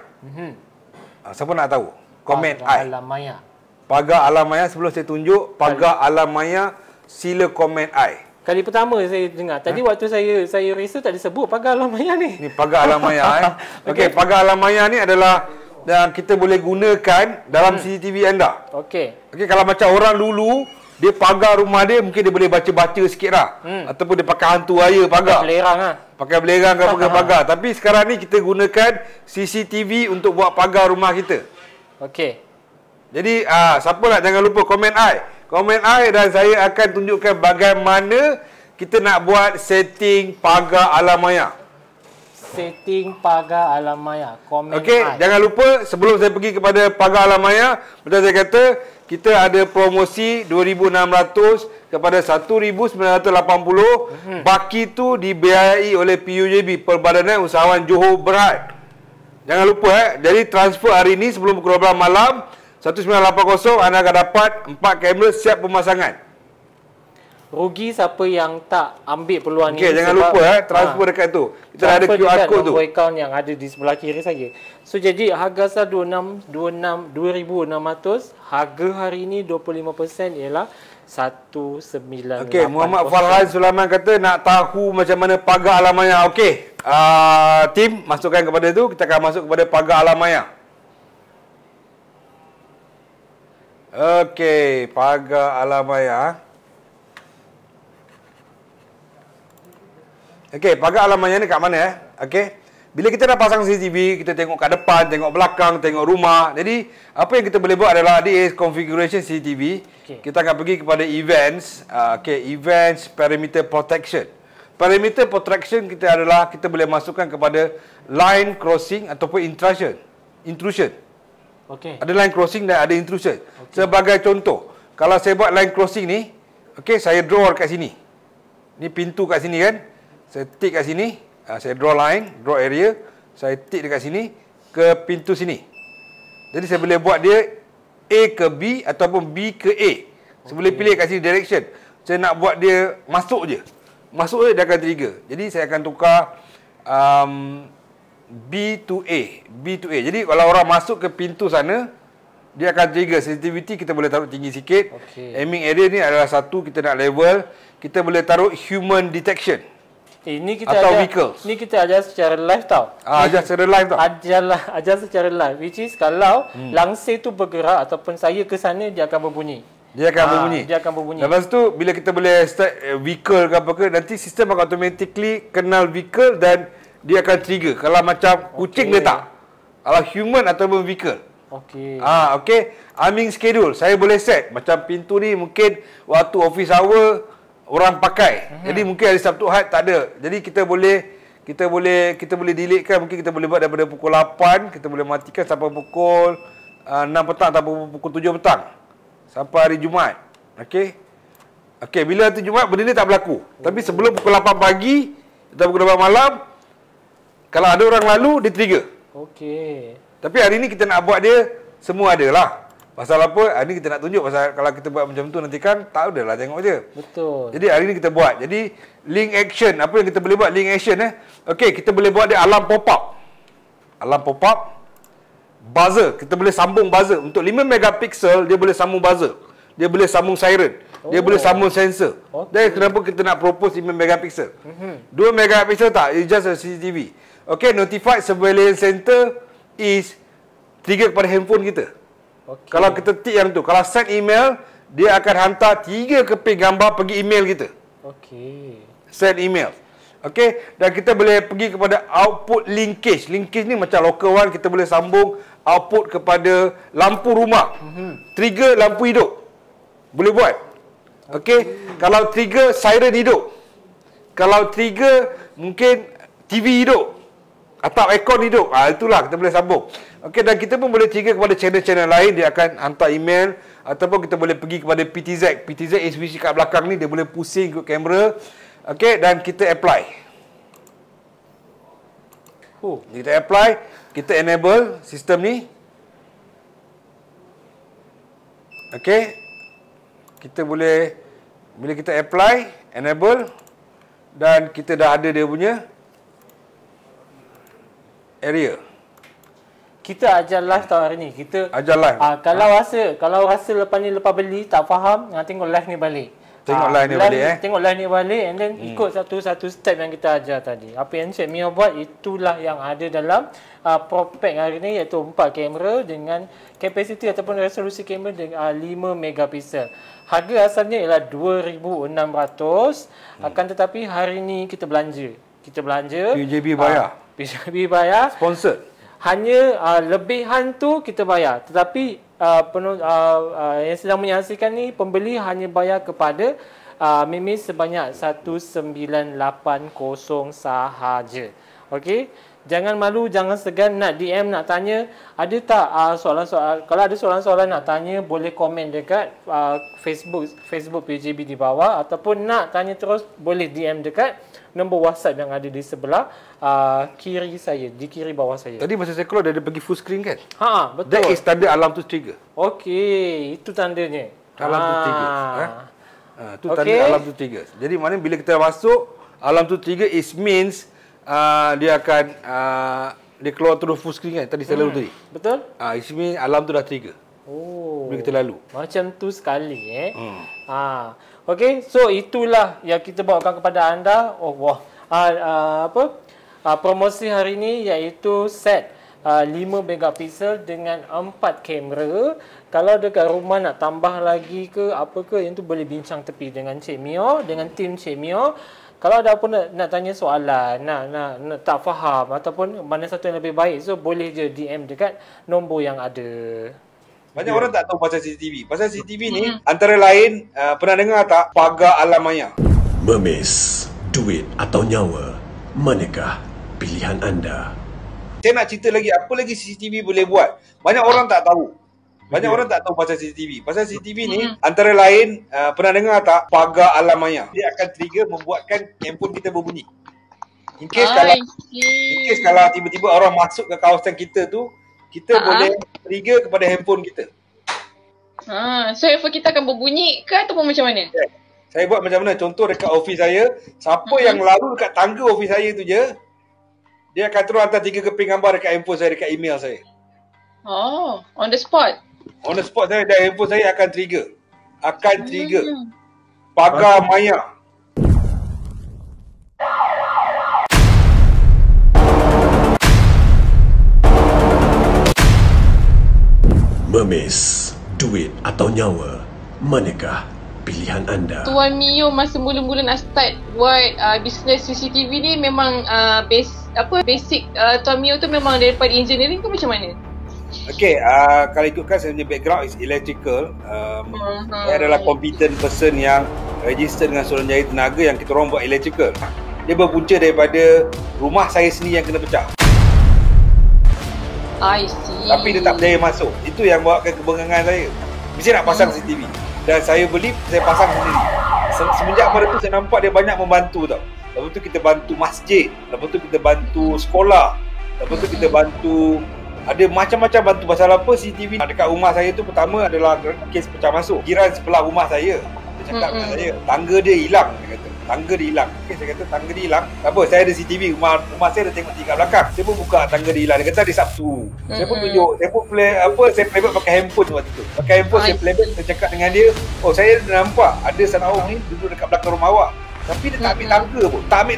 Siapa nak tahu? Komen I. Alam maya. Pagar alam maya, sebelum saya tunjuk pagar alam maya, sila komen I. Kali pertama saya dengar. Tadi waktu saya research tak disebut pagar alam maya ni. Ni pagar alam maya Okey, pagar alam maya ni adalah dan kita boleh gunakan dalam CCTV anda. Okey. Okey, kalau macam orang dulu, dia pagar rumah dia mungkin dia boleh baca-baca sikit lah. Ataupun dia pakai hantu raya pagar. Pakai belerang lah. Pakai belerang ke pakai pagar. Tapi sekarang ni kita gunakan CCTV untuk buat pagar rumah kita. Okey. Jadi siapa nak jangan lupa komen I. Komen I dan saya akan tunjukkan bagaimana kita nak buat setting pagar alam maya. Setting pagar alam maya. Komen okey, jangan lupa sebelum saya pergi kepada pagar alam maya, macam saya kata, kita ada promosi 2,600 kepada 1,980. Baki tu dibiayai oleh PUJB, Perbadanan Usahawan Johor Berhad. Jangan lupa jadi transfer hari ini sebelum pukul 12 malam 1980 anda akan dapat 4 kamera siap pemasangan. Rugi siapa yang tak ambil peluang ni. Okey, jangan lupa transfer dekat tu. Kita ada QR code tu. Nombor akaun yang ada di sebelah kiri saja. So jadi harga asal 2,600, harga hari ini 25% ialah 198. Okey, Muhammad Farhan Sulaiman kata nak tahu macam mana pagar alam maya. Okey, tim masukkan kepada tu, kita akan masuk kepada pagar alam maya. Okey, pagar alam maya. Okey, pagar alam maya ni kat mana Okey. Bila kita dah pasang CCTV, kita tengok kat depan, tengok belakang, tengok rumah. Jadi, apa yang kita boleh buat adalah this configuration CCTV. Okay. Kita akan pergi kepada events, events perimeter protection. Perimeter protection kita adalah kita boleh masukkan kepada line crossing ataupun intrusion. Okey. Ada line crossing dan ada intrusion. Okay. Sebagai contoh, kalau saya buat line crossing ni, okey, saya draw kat sini. Ni pintu kat sini kan? Saya tick kat sini, saya draw line, draw area, saya tick dekat sini ke pintu sini. Jadi saya boleh buat dia A ke B ataupun B ke A. Saya boleh pilih kat sini direction. Saya nak buat dia masuk je. Masuk je dia akan trigger. Jadi saya akan tukar B to A. B to A. Jadi kalau orang masuk ke pintu sana, dia akan trigger. Sensitivity kita boleh taruh tinggi sikit. Aiming area ni adalah satu, kita nak level. Kita boleh taruh human detection. Ini kita atau ajar, vehicles. Ni kita ajar secara live tau. Ajar secara live tau. Ajar secara live. Which is kalau langsir tu bergerak ataupun saya ke sana, dia akan berbunyi. Dia akan berbunyi. Dia akan berbunyi. Lepas tu bila kita boleh start vehicle ke apa ke, nanti sistem akan automatically kenal vehicle dan dia akan trigger. Kalau macam kucing dia tak. Kalau human ataupun vehicle. Okey. Okey. Arming schedule saya boleh set. Macam pintu ni mungkin waktu office hour orang pakai. Jadi mungkin hari Sabtu Ahad tak ada. Jadi kita boleh delaykan, mungkin kita boleh buat daripada pukul 8, kita boleh matikan sampai pukul 6 petang atau pukul 7 petang. Sampai hari Jumaat. Okey. Okey, bila hari Jumaat benda ni tak berlaku. Tapi sebelum pukul 8 pagi atau pukul 8 malam, kalau ada orang lalu dia trigger. Okey. Tapi hari ni kita nak buat dia semua ada lah. Pasal apa? Hari ni kita nak tunjuk pasal kalau kita buat macam tu nanti kan tak adalah tengok je. Betul. Jadi hari ni kita buat. Jadi link action, apa yang kita boleh buat link action Okey, kita boleh buat dia alarm pop up. Alarm pop up. Buzzer, kita boleh sambung buzzer. Untuk 5 megapiksel dia boleh sambung buzzer. Dia boleh sambung siren. Dia boleh sambung sensor. Dan kenapa kita nak propose 5 megapiksel? 2 megapiksel tak, it's just a CCTV. Okey, notified surveillance center is trigger kepada handphone kita. Okay. Kalau kita tick yang tu, kalau send email, dia akan hantar 3 keping gambar pergi email kita. Okey. Send email. Okey, dan kita boleh pergi kepada output linkage. Linkage ni macam local one, kita boleh sambung output kepada lampu rumah. Trigger lampu hidup. Boleh buat. Okey, kalau trigger siren hidup. Kalau trigger mungkin TV hidup. Atau aircon hidup. Itulah kita boleh sambung. Okey, dan kita pun boleh trigger kepada channel-channel lain. Dia akan hantar email. Ataupun kita boleh pergi kepada PTZ. PTZ HVC kat belakang ni. Dia boleh pusing ke kamera. Okey, dan kita apply. Kita apply. Kita enable sistem ni. Okey. Kita boleh, bila kita apply, enable. Dan kita dah ada dia punya area. Kita ajar live tau hari ni. Kita ajar live. Kalau rasa lepas beli tak faham, tengok live ni balik. Tengok line ni balik Tengok line ni balik and then ikut satu-satu step yang kita ajar tadi. Apa yang Cik Mio buat itulah yang ada dalam Pro Pack hari ni, iaitu 4 kamera dengan kapasiti ataupun resolusi kamera dengan 5 megapiksel. Harga asalnya ialah 2,600, akan tetapi hari ni kita belanja. PUJB bayar. PUJB bayar. Sponsored. Hanya lebihan tu kita bayar. Tetapi yang sedang menyaksikan ni, pembeli hanya bayar kepada Mimis sebanyak 1980 sahaja. Okey, jangan malu, jangan segan nak DM, nak tanya. Ada tak soalan-soalan? Kalau ada soalan-soalan nak tanya, boleh komen dekat Facebook PUJB di bawah, ataupun nak tanya terus boleh DM dekat nombor WhatsApp yang ada di sebelah kiri saya, di kiri bawah saya. Tadi masa saya keluar dia ada pergi full screen kan? Betul. That is tanda alarm tu trigger. Okey, itu tandanya. Alarm tu trigger. Itu tanda alarm tu trigger. Jadi maknanya bila kita masuk, alarm tu trigger is means dia akan dia keluar terus full screen kan tadi saya lalu tadi. Betul? It means alarm tu dah trigger. Bila kita lalu. Macam tu sekali Okey, so itulah yang kita bawakan kepada anda. Promosi hari ini iaitu set 5 megapiksel dengan 4 kamera. Kalau dekat rumah nak tambah lagi ke apa ke, yang tu boleh bincang tepi dengan Cik Mio, dengan tim Cik Mio. Kalau ada apa nak tanya soalan, nak tak faham ataupun mana satu yang lebih baik, so boleh je DM dekat nombor yang ada. Banyak orang tak tahu pasal CCTV. Pasal CCTV ni antara lain pernah dengar tak pagar alam maya? Memis, duit atau nyawa, manakah pilihan anda? Saya nak cerita lagi apa lagi CCTV boleh buat. Banyak orang tak tahu. Banyak orang tak tahu pasal CCTV. Pasal CCTV ni antara lain pernah dengar tak pagar alam maya? Dia akan trigger membuatkan handphone kita berbunyi. In case kalau tiba-tiba orang masuk ke kawasan kita tu, kita boleh trigger kepada handphone kita. So handphone kita akan berbunyi ke ataupun macam mana? Saya buat macam mana? Contoh dekat office saya, siapa yang lalu dekat tangga office saya tu je, dia akan terus hantar 3 keping gambar dekat handphone saya, dekat email saya. On the spot? On the spot saya, dan handphone saya akan trigger. Pagar maya. Memis, duit atau nyawa, manakah pilihan anda? Tuan Mio masa mula-mula nak start buat bisnes CCTV ni memang basic Tuan Mio tu memang daripada engineering ke macam mana? Okay, kalau ikutkan saya punya background is electrical. Saya adalah competent person yang register dengan Suruhanjaya Tenaga yang kita orang buat electrical. Dia berpunca daripada rumah saya sendiri yang kena pecah. I see. Tapi dia tak berjaya masuk. Itu yang bawakan kebengangan saya. Mesti nak pasang CCTV. Dan saya beli, saya pasang sendiri. Semenjak pada tu saya nampak dia banyak membantu tau. Lepas tu kita bantu masjid. Lepas tu kita bantu sekolah. Lepas tu kita bantu, ada macam-macam bantu. Pasal apa CCTV dekat rumah saya tu pertama adalah kes pecah masuk. Jiran sebelah rumah saya, dia cakap dengan saya, tangga dia hilang. Dia kata, tangga dia hilang. Okay, saya kata tangga dia hilang. Tak apa, saya ada CCTV. Rumah saya dah tengok kat belakang. Saya pun buka tangga dia hilang. Dia kata hari Sabtu. Saya pun tunjuk. Saya pun saya playback pakai handphone waktu tu. Pakai handphone saya playback. Saya cakap dengan dia, oh saya dah nampak ada Sanawang ni duduk dekat belakang rumah awak. Tapi dia tak ambil tangga pun. Tapi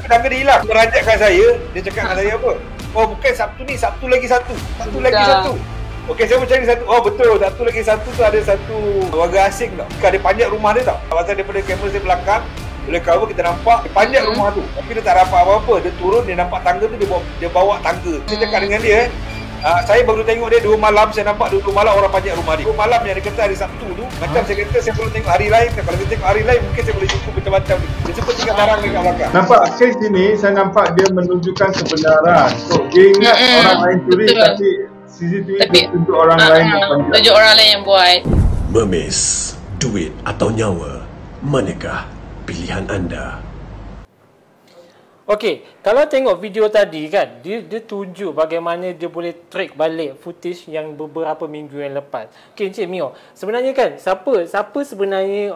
tangga dia hilang. Merajakkan saya. Dia cakap dengan saya apa? Oh bukan Sabtu ni, Sabtu lagi satu. Okey, saya mencari satu. Oh betul, satu lagi satu tu ada satu warga asing tau. Dia panjat rumah dia tau. Pasal daripada kamera saya belakang, bila cover kita nampak dia panjat rumah tu. Tapi dia tak dapat apa-apa. Dia turun, dia nampak tangga tu, dia bawa tangga. Saya cakap dengan dia, saya baru tengok dia 2 malam, saya nampak 2 malam orang panjat rumah dia. 2 malam yang dia kata hari Sabtu tu, macam saya kata saya perlu tengok hari lain. Kalau saya tengok hari lain, mungkin saya boleh jumpa macam-macam. Dia sempat tinggal barang dekat belakang. Nampak kes ini, saya nampak dia menunjukkan kebenaran. So, dia ingat orang lain curi, tapi CCTV untuk orang lain yang panjat. Tunjuk orang lain yang buat. Memis, duit atau nyawa, manakah pilihan anda? Okey, kalau tengok video tadi kan, dia tunjuk bagaimana dia boleh track balik footage yang beberapa minggu yang lepas. Okey, Encik Mio, sebenarnya kan siapa sebenarnya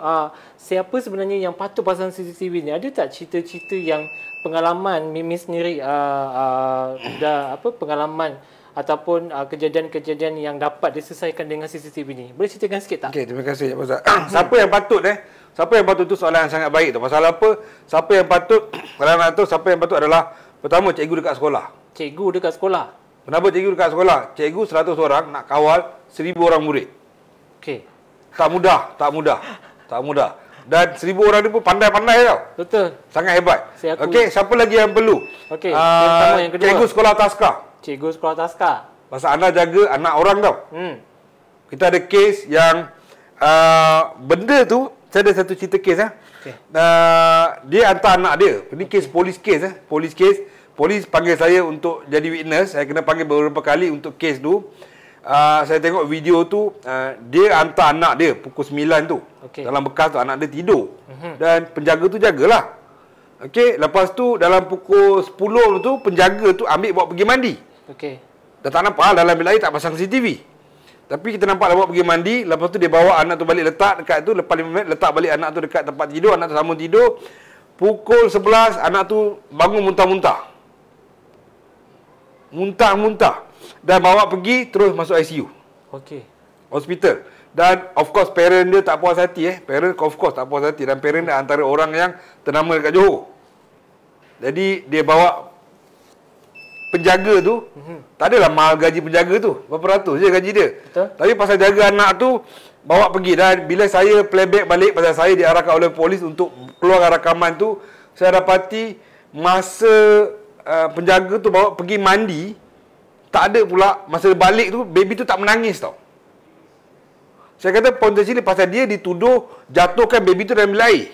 yang patut pasang CCTV ni? Ada tak cerita-cerita yang pengalaman Mimi sendiri pengalaman ataupun kejadian-kejadian yang dapat diselesaikan dengan CCTV ni? Boleh ceritakan sikit tak? Okey, terima kasih Abang Zat. Siapa yang patut Siapa yang patut tu soalan yang sangat baik tu. Pasal apa? Siapa yang patut? Kalau nak tahu siapa yang patut adalah pertama cikgu dekat sekolah. Cikgu dekat sekolah. Kenapa cikgu dekat sekolah? Cikgu 100 orang nak kawal 1000 orang murid. Okey. Tak mudah. Dan 1000 orang ni pun pandai-pandai tau. Betul. Sangat hebat. Okey, siapa lagi yang perlu? Okey, yang kedua. Cikgu sekolah taska. Cikgu sekolah taska. Pasal anda jaga anak orang tau. Kita ada kes yang benda tu, saya ada satu cerita kes okay. Dia hantar anak dia. Ini kes polis kes Polis kes. Polis panggil saya untuk jadi witness. Saya kena panggil beberapa kali untuk kes tu. Saya tengok video tu, dia hantar anak dia pukul 9 tu. Okay. Dalam bekas tu anak dia tidur. Dan penjaga tu jagalah. Okey, lepas tu dalam pukul 10 tu penjaga tu ambil bawa pergi mandi. Okey. Dah tak nampak dalam bilik air tak pasang CCTV. Tapi kita nampak dia bawa pergi mandi, lepas tu dia bawa anak tu balik letak dekat tu, lepas 5 minit letak balik anak tu dekat tempat tidur, anak tu sambung tidur. Pukul 11 anak tu bangun muntah-muntah. Muntah-muntah. Dan bawa pergi terus masuk ICU. Okey. Hospital. Dan of course parent dia tak puas hati Parent of course tak puas hati. Dan parent dia antara orang yang ternama dekat Johor. Jadi dia bawa penjaga tu, tak adalah mahal gaji penjaga tu. Berapa ratus je gaji dia. Betul. Tapi pasal jaga anak tu, bawa pergi. Dan bila saya playback balik, pasal saya diarahkan oleh polis untuk keluar rakaman tu, saya dapati masa penjaga tu bawa pergi mandi, tak ada pula, masa balik tu, baby tu tak menangis tau. Saya kata potentially pasal dia dituduh jatuhkan baby tu dalam bilik air.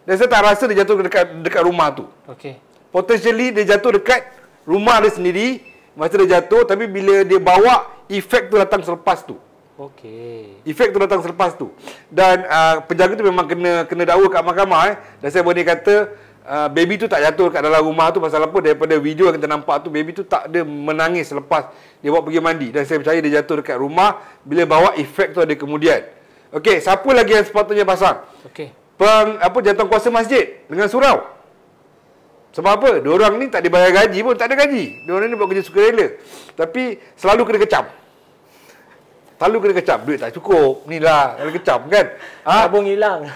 Dan saya tak rasa dia jatuh dekat rumah tu. Okey. Potentially dia jatuh dekat rumah dia sendiri masa dia jatuh, tapi bila dia bawa, efek tu datang selepas tu. Okey. Efek tu datang selepas tu. Dan penjaga tu memang kena dakwa kat mahkamah Dan saya boleh kata baby tu tak jatuh kat dalam rumah tu pasal apa? Daripada video yang kita nampak tu, baby tu tak ada menangis selepas dia bawa pergi mandi. Dan saya percaya dia jatuh dekat rumah. Bila bawa, efek tu ada kemudian. Okey, siapa lagi yang sepatutnya pasang? Okey. Jawatankuasa masjid dengan surau. Sebab apa? Diorang ni tak dibayar gaji pun, tak ada gaji. Diorang ni buat kerja sukarela. Tapi selalu kena kecam. Duit tak cukup. Ni lah, kena kecam kan. Tabung hilang.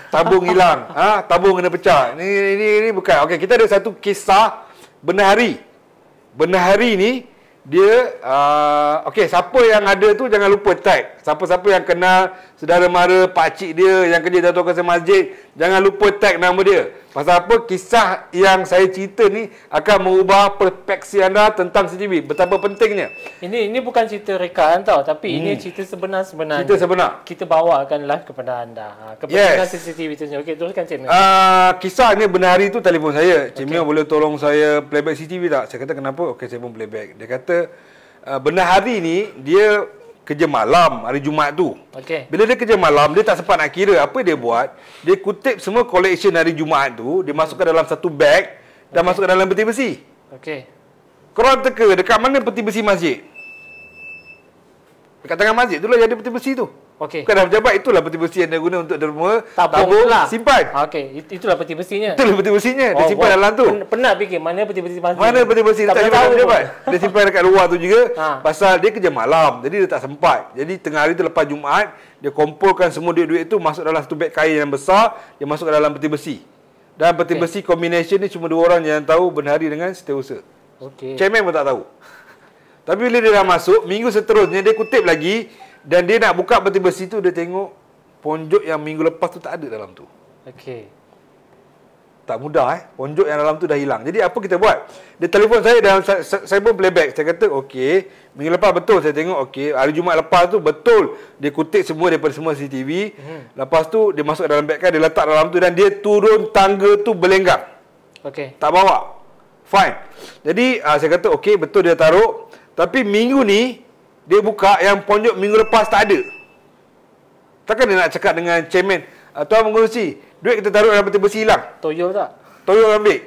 Tabung kena pecah. Ini bukan. Okey, kita ada satu kisah Benahari. Benahari ni, dia, okey, siapa yang ada tu jangan lupa tag. Siapa-siapa yang kenal saudara mara, pakcik dia yang kerja Datuk Kuasa Masjid, jangan lupa tag nama dia. Pasal apa? Kisah yang saya cerita ni akan mengubah perspektif anda tentang CCTV. Betapa pentingnya. Ini bukan cerita rekaan tau, tapi ini cerita sebenar-sebenarnya. Cerita sebenar. Kita bawakan live kepada anda. Kepentingan CCTV tu. Okey, teruskan Cik Mio. Kisah ni Benahari tu telefon saya. Cik Mio boleh tolong saya playback CCTV tak? Saya kata kenapa? Okey, saya pun playback. Dia kata Benahari ni dia kerja malam hari Jumaat tu. Okay. Bila dia kerja malam, dia tak sempat nak kira apa dia buat. Dia kutip semua collection hari Jumaat tu, dia masukkan dalam satu beg dan masukkan dalam peti besi. Okey. Korang teka dekat mana peti besi masjid? Dekat tengah masjid itulah yang ada peti besi tu. Okey. Bukan dah pejabat, itulah peti besi yang dia guna untuk derma, tabung lah. Simpan. Okey, itulah peti besinya. Itulah peti besinya. Dia simpan dalam tu. Penat fikir mana peti besi masjid. Mana peti besi tak tahu pejabat. Dia simpan dekat luar tu juga. Pasal dia kerja malam, jadi dia tak sempat. Jadi tengah hari tu lepas Jumaat, dia kumpulkan semua duit-duit itu masuk dalam satu beg kain yang besar, dia masuk ke dalam peti besi. Dan peti besi combination ni cuma 2 orang yang tahu, Benahari dengan Setiausaha. Okey. Chairman pun tak tahu. Tapi bila dia dah masuk, minggu seterusnya dia kutip lagi. Dan dia nak buka peti besi tu, dia tengok ponjok yang minggu lepas tu tak ada dalam tu. Okey. Tak mudah ponjok yang dalam tu dah hilang. Jadi apa kita buat? Dia telefon saya dan saya pun playback. Saya kata, okey, minggu lepas betul saya tengok, okey, hari Jumaat lepas tu betul dia kutip semua daripada semua CCTV. Lepas tu dia masuk dalam beg kan, dia letak dalam tu dan dia turun tangga tu berlenggang. Okey. Tak bawa. Fine. Jadi saya kata, okey, betul dia taruh. Tapi minggu ni dia buka yang ponjok minggu lepas tak ada. Takkan dia nak cakap dengan chairman, Tuan Mengurusi, duit kita taruh dalam peti besi hilang. Toyo tak? Toyo ambil.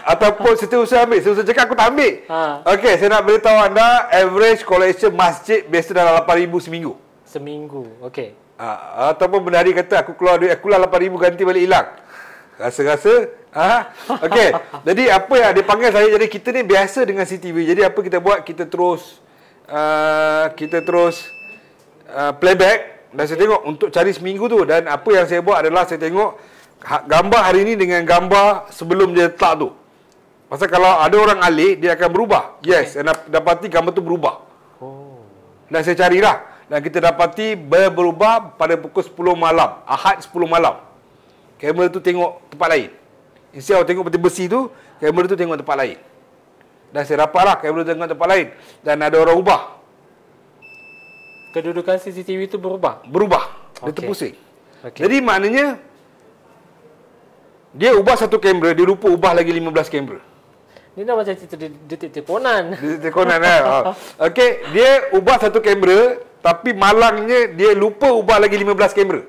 Ataupun Setiausaha ambil. Setiausaha cakap aku tak ambil. Okey, saya nak beritahu anda, average collection masjid biasa dalam 8,000 seminggu. Seminggu, okey. Ataupun Benahari kata, aku keluar duit, aku lah 8,000 ganti balik hilang. Rasa-rasa Okey. Jadi apa yang dia panggil saya, jadi kita ni biasa dengan CCTV. Jadi apa kita buat, kita terus playback dan saya tengok untuk cari seminggu tu, dan apa yang saya buat adalah saya tengok gambar hari ni dengan gambar sebelum dia letak tu. Pasal kalau ada orang alih, dia akan berubah. Yes, dan dapati gambar tu berubah. Dan saya carilah. Dan kita dapati berubah pada pukul 10 malam. Ahad 10 malam. Kamera tu tengok tempat lain. Instead of tengok peti besi tu, kamera tu tengok tempat lain. Dan saya dapatlah kamera tu tengok tempat lain. Dan ada orang ubah. Kedudukan CCTV tu berubah? Berubah. Dia terpusing. Jadi maknanya, dia ubah satu kamera, dia lupa ubah lagi 15 kamera. Ni dah macam cerita detektif Conan. Detektif Conan Okey, dia ubah satu kamera, tapi malangnya dia lupa ubah lagi 15 kamera.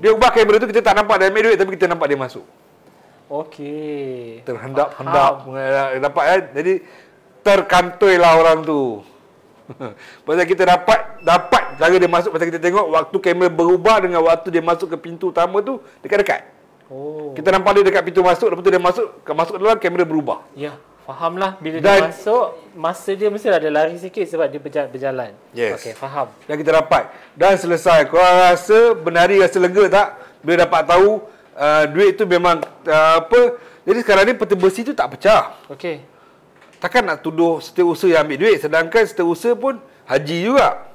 Dia ubah kamera tu, kita tak nampak dia ambil duit, tapi kita nampak dia masuk. Okey. Terhendap-hendap. Dapat kan? Jadi terkantoi lah orang tu. Pasal kita dapat cara dia masuk. Pasal kita tengok waktu kamera berubah dengan waktu dia masuk ke pintu utama tu dekat-dekat. Kita nampak dia dekat pintu masuk, lepas tu dia masuk dalam, kamera berubah. Ya, fahamlah. Bila dia masuk, masa dia mesti ada lari sikit sebab dia berjalan. Yes. Okey, faham. Dan kita dapat. Dan selesai. Korang rasa Benari rasa lega tak? Bila dapat tahu duit tu memang apa. Jadi sekarang ni peti besi tu tak pecah. Okey. Takkan nak tuduh setiausaha yang ambil duit, sedangkan setiausaha pun haji juga.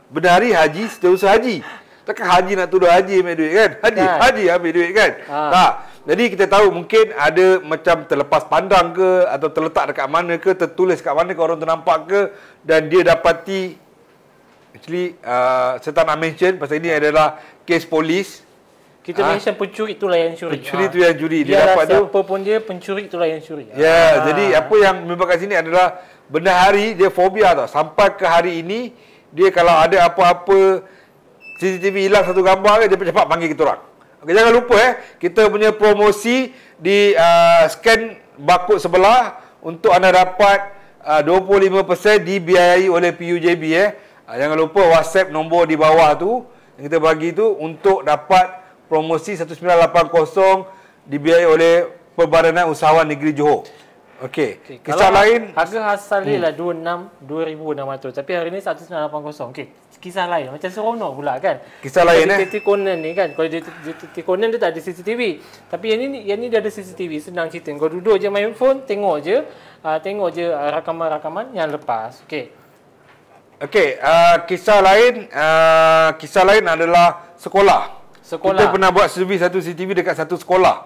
Benari haji, setiausaha haji. Takkan haji nak tuduh haji ambil duit kan? Haji ambil duit kan? Tak. Jadi kita tahu mungkin ada macam terlepas pandang ke, atau terletak dekat mana ke, tertulis kat mana ke, orang tu nampak ke, dan dia dapati, actually saya tak nak mention pasal ini adalah kes polis. Kita mention pencuri itulah yang curi. Pencuri tu yang curi. Dia dapat tu. Siapa pun dia, pencuri itulah yang curi. Ya, jadi apa yang menyebabkan sini adalah Benari dia fobia tau. Sampai ke hari ini, dia kalau ada apa-apa CCTV hilang satu gambar ke, dia cepat panggil kita orang. Okay, jangan lupa kita punya promosi di scan barcode sebelah untuk anda dapat 25% dibiayai oleh PUJB. Jangan lupa WhatsApp nombor di bawah tu yang kita bagi tu untuk dapat promosi 1980 dibiayai oleh Perbadanan Usahawan Negeri Johor. Okey. Kisah lain, harga asal dia lah 2,600, tapi hari ni 1980. Okey. Kisah lain macam seronok pula kan. Kisah lain Detektif Conan ni kan. Kalau Detektif Conan dia tak ada CCTV. Tapi yang ni dia ada CCTV, senang cerita. Kau duduk je main phone, tengok je rakaman-rakaman yang lepas. Okey. Okey, kisah lain adalah sekolah. Kita pernah buat servis satu CCTV dekat satu sekolah.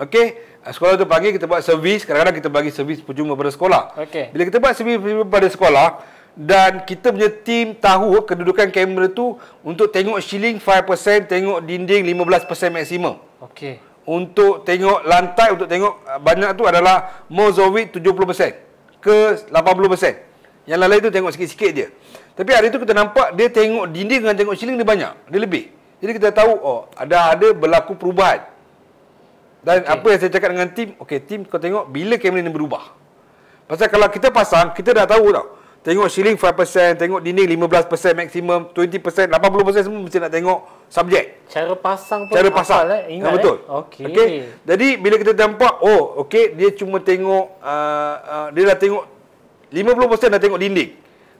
Okey, sekolah tu panggil, kita buat servis. Kadang-kadang kita bagi servis percuma pada sekolah. Bila kita buat servis pada sekolah, dan kita punya tim tahu kedudukan kamera tu untuk tengok ceiling 5%, tengok dinding 15% maksimum. Okey. Untuk tengok lantai, untuk tengok banyak tu adalah most of it 70% ke 80%. Yang lain tu tengok sikit-sikit je. Tapi hari tu kita nampak dia tengok dinding dengan tengok ceiling dia banyak, dia lebih. Jadi kita tahu ada berlaku perubahan. Dan apa yang saya cakap dengan tim, tim kau tengok bila kamera ni berubah. Pasal kalau kita pasang, kita dah tahu tau. Tengok ceiling 5%, tengok dinding 15% maksimum, 20%, 80% semua mesti nak tengok subjek. Cara pasang pun ingat betul. Okey. Jadi bila kita nampak, dia cuma tengok dia dah tengok 50% dah tengok dinding.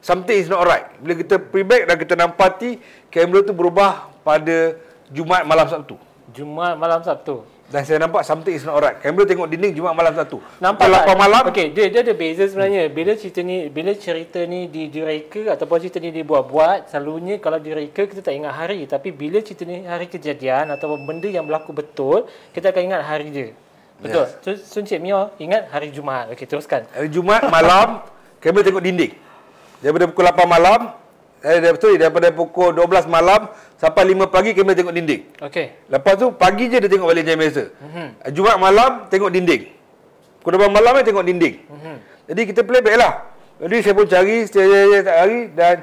Something is not right. Bila kita pre-back dan kita nampati kamera tu berubah pada Jumaat malam Sabtu. Dan saya nampak something is not right. Kamera tengok dinding Jumaat malam Sabtu. Nampak 8 malam. Okey, dia ada beza sebenarnya. Bila cerita ni direka ataupun cerita ni dibuat-buat, selalunya kalau direka kita tak ingat hari, tapi bila cerita ni hari kejadian ataupun benda yang berlaku betul, kita akan ingat hari dia. Betul. So Encik Mio ingat hari Jumaat. Okey, teruskan. Hari Jumaat malam kamera tengok dinding. Daripada pukul 8 malam, daripada pukul 12 malam sampai 5 pagi kamera tengok dinding. Okey. Lepas tu pagi je dia tengok balik jam biasa. Jumaat malam tengok dinding. Pukul 12 malam dia tengok dinding. Jadi kita playback lah. Jadi saya pun cari setiap hari dan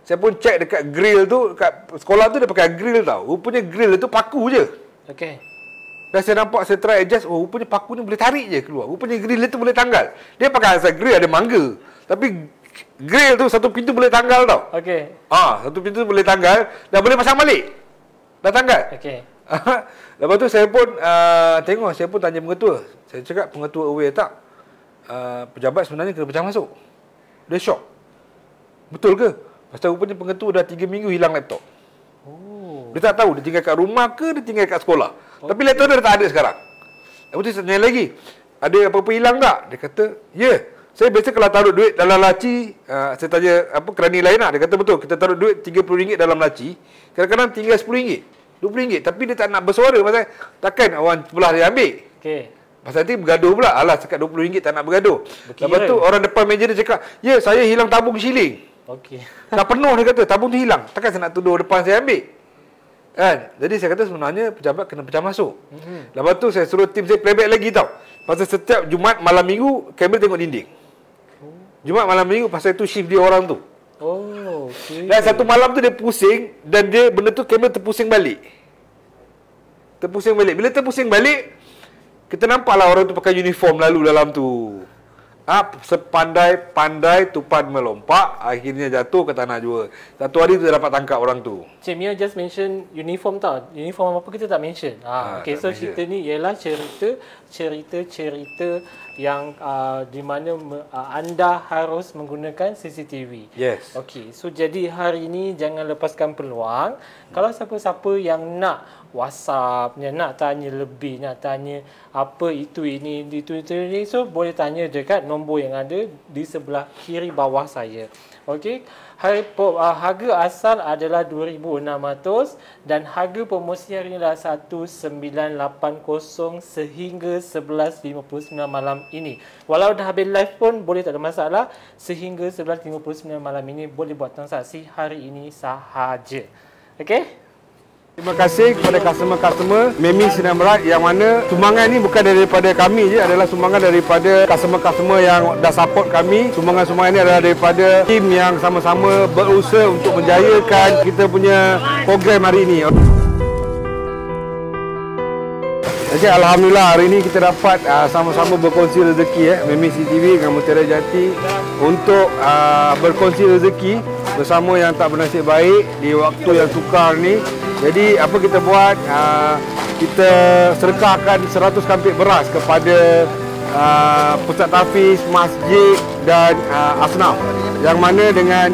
saya pun check dekat grill tu, dekat sekolah tu dia pakai grill tau. Rupanya grill tu paku je. Okey. Dan saya nampak, saya try adjust, rupanya paku ni boleh tarik je keluar. Rupanya grill tu boleh tanggal. Dia pakai asal grill ada mangga. Tapi grill tu satu pintu boleh tanggal tau. Okey. Satu pintu boleh tanggal dan boleh pasang balik. Dah tanggal. Okey. Lepas tu saya pun tengok, saya pun tanya pengetua. Saya cakap, pengetua aware tak? Pejabat sebenarnya kena pecah masuk. Dia shock. Betul ke? Pasal rupanya pengetua dah 3 minggu hilang laptop. Dia tak tahu dia tinggal kat rumah ke dia tinggal kat sekolah. Tapi laptop dia dah tak ada sekarang. Lepas tu saya tanya lagi, ada apa-apa hilang tak? Dia kata, ya. Saya biasa kalau taruh duit dalam laci, saya tanya apa kerani lain lah. Dia kata betul, kita taruh duit RM30 dalam laci, kadang-kadang tinggal RM10, RM20. Tapi dia tak nak bersuara pasal takkan orang sebelah dia ambil. Okey. Pasal nanti bergaduh pula. Alah, cakap RM20 tak nak bergaduh. Lepas tu orang depan meja dia cakap, ya saya hilang tabung shilling. Okey. Tak penuh dia kata, tabung tu hilang. Takkan saya nak tuduh depan saya ambil. Kan? Jadi saya kata sebenarnya pejabat kena pecah masuk. Lepas tu saya suruh tim saya playback lagi tau. Pasal setiap Jumaat malam minggu, kamera tengok dinding. Jumaat malam minggu pasal itu shift dia orang tu. Oh, okey. Dan satu malam tu dia pusing dan dia benda tu kamera terpusing balik. Terpusing balik. Bila terpusing balik, kita nampaklah orang tu pakai uniform lalu dalam tu. Sepandai-pandai tupan melompak, akhirnya jatuh ke tanah jua. Satu hari tu dia dapat tangkap orang tu. Cik Mia just mention uniform tau. Uniform apa kita tak mention. Okay, so cerita ni ialah cerita yang di mana anda harus menggunakan CCTV. Yes. Okay, so jadi hari ni jangan lepaskan peluang. Kalau siapa-siapa yang nak WhatsApp, nak tanya lebih, nak tanya apa itu ini, so boleh tanya dekat nombor yang ada di sebelah kiri bawah saya. Okey, harga asal adalah 2,600 dan harga promosi hari ini adalah 1980 sehingga 11.59 malam ini. Walau dah habis live pun boleh, tak ada masalah. Sehingga 11.59 malam ini boleh buat transaksi hari ini sahaja. Okey? Terima kasih kepada customer-customer Memi Sinar Merak yang mana sumbangan ni bukan daripada kami je, adalah sumbangan daripada customer-customer yang dah support kami. Sumbangan-sumbangan ni adalah daripada tim yang sama-sama berusaha untuk menjayakan kita punya program hari ini. Okey, alhamdulillah hari ini kita dapat sama-sama berkongsi rezeki Memi CCTV dengan Mutiara Jati untuk berkongsi rezeki bersama yang tak bernasib baik di waktu yang sukar ni. Jadi apa kita buat? Kita sedekahkan 100 kampik beras kepada pusat tahfiz, masjid dan asnaf. Yang mana dengan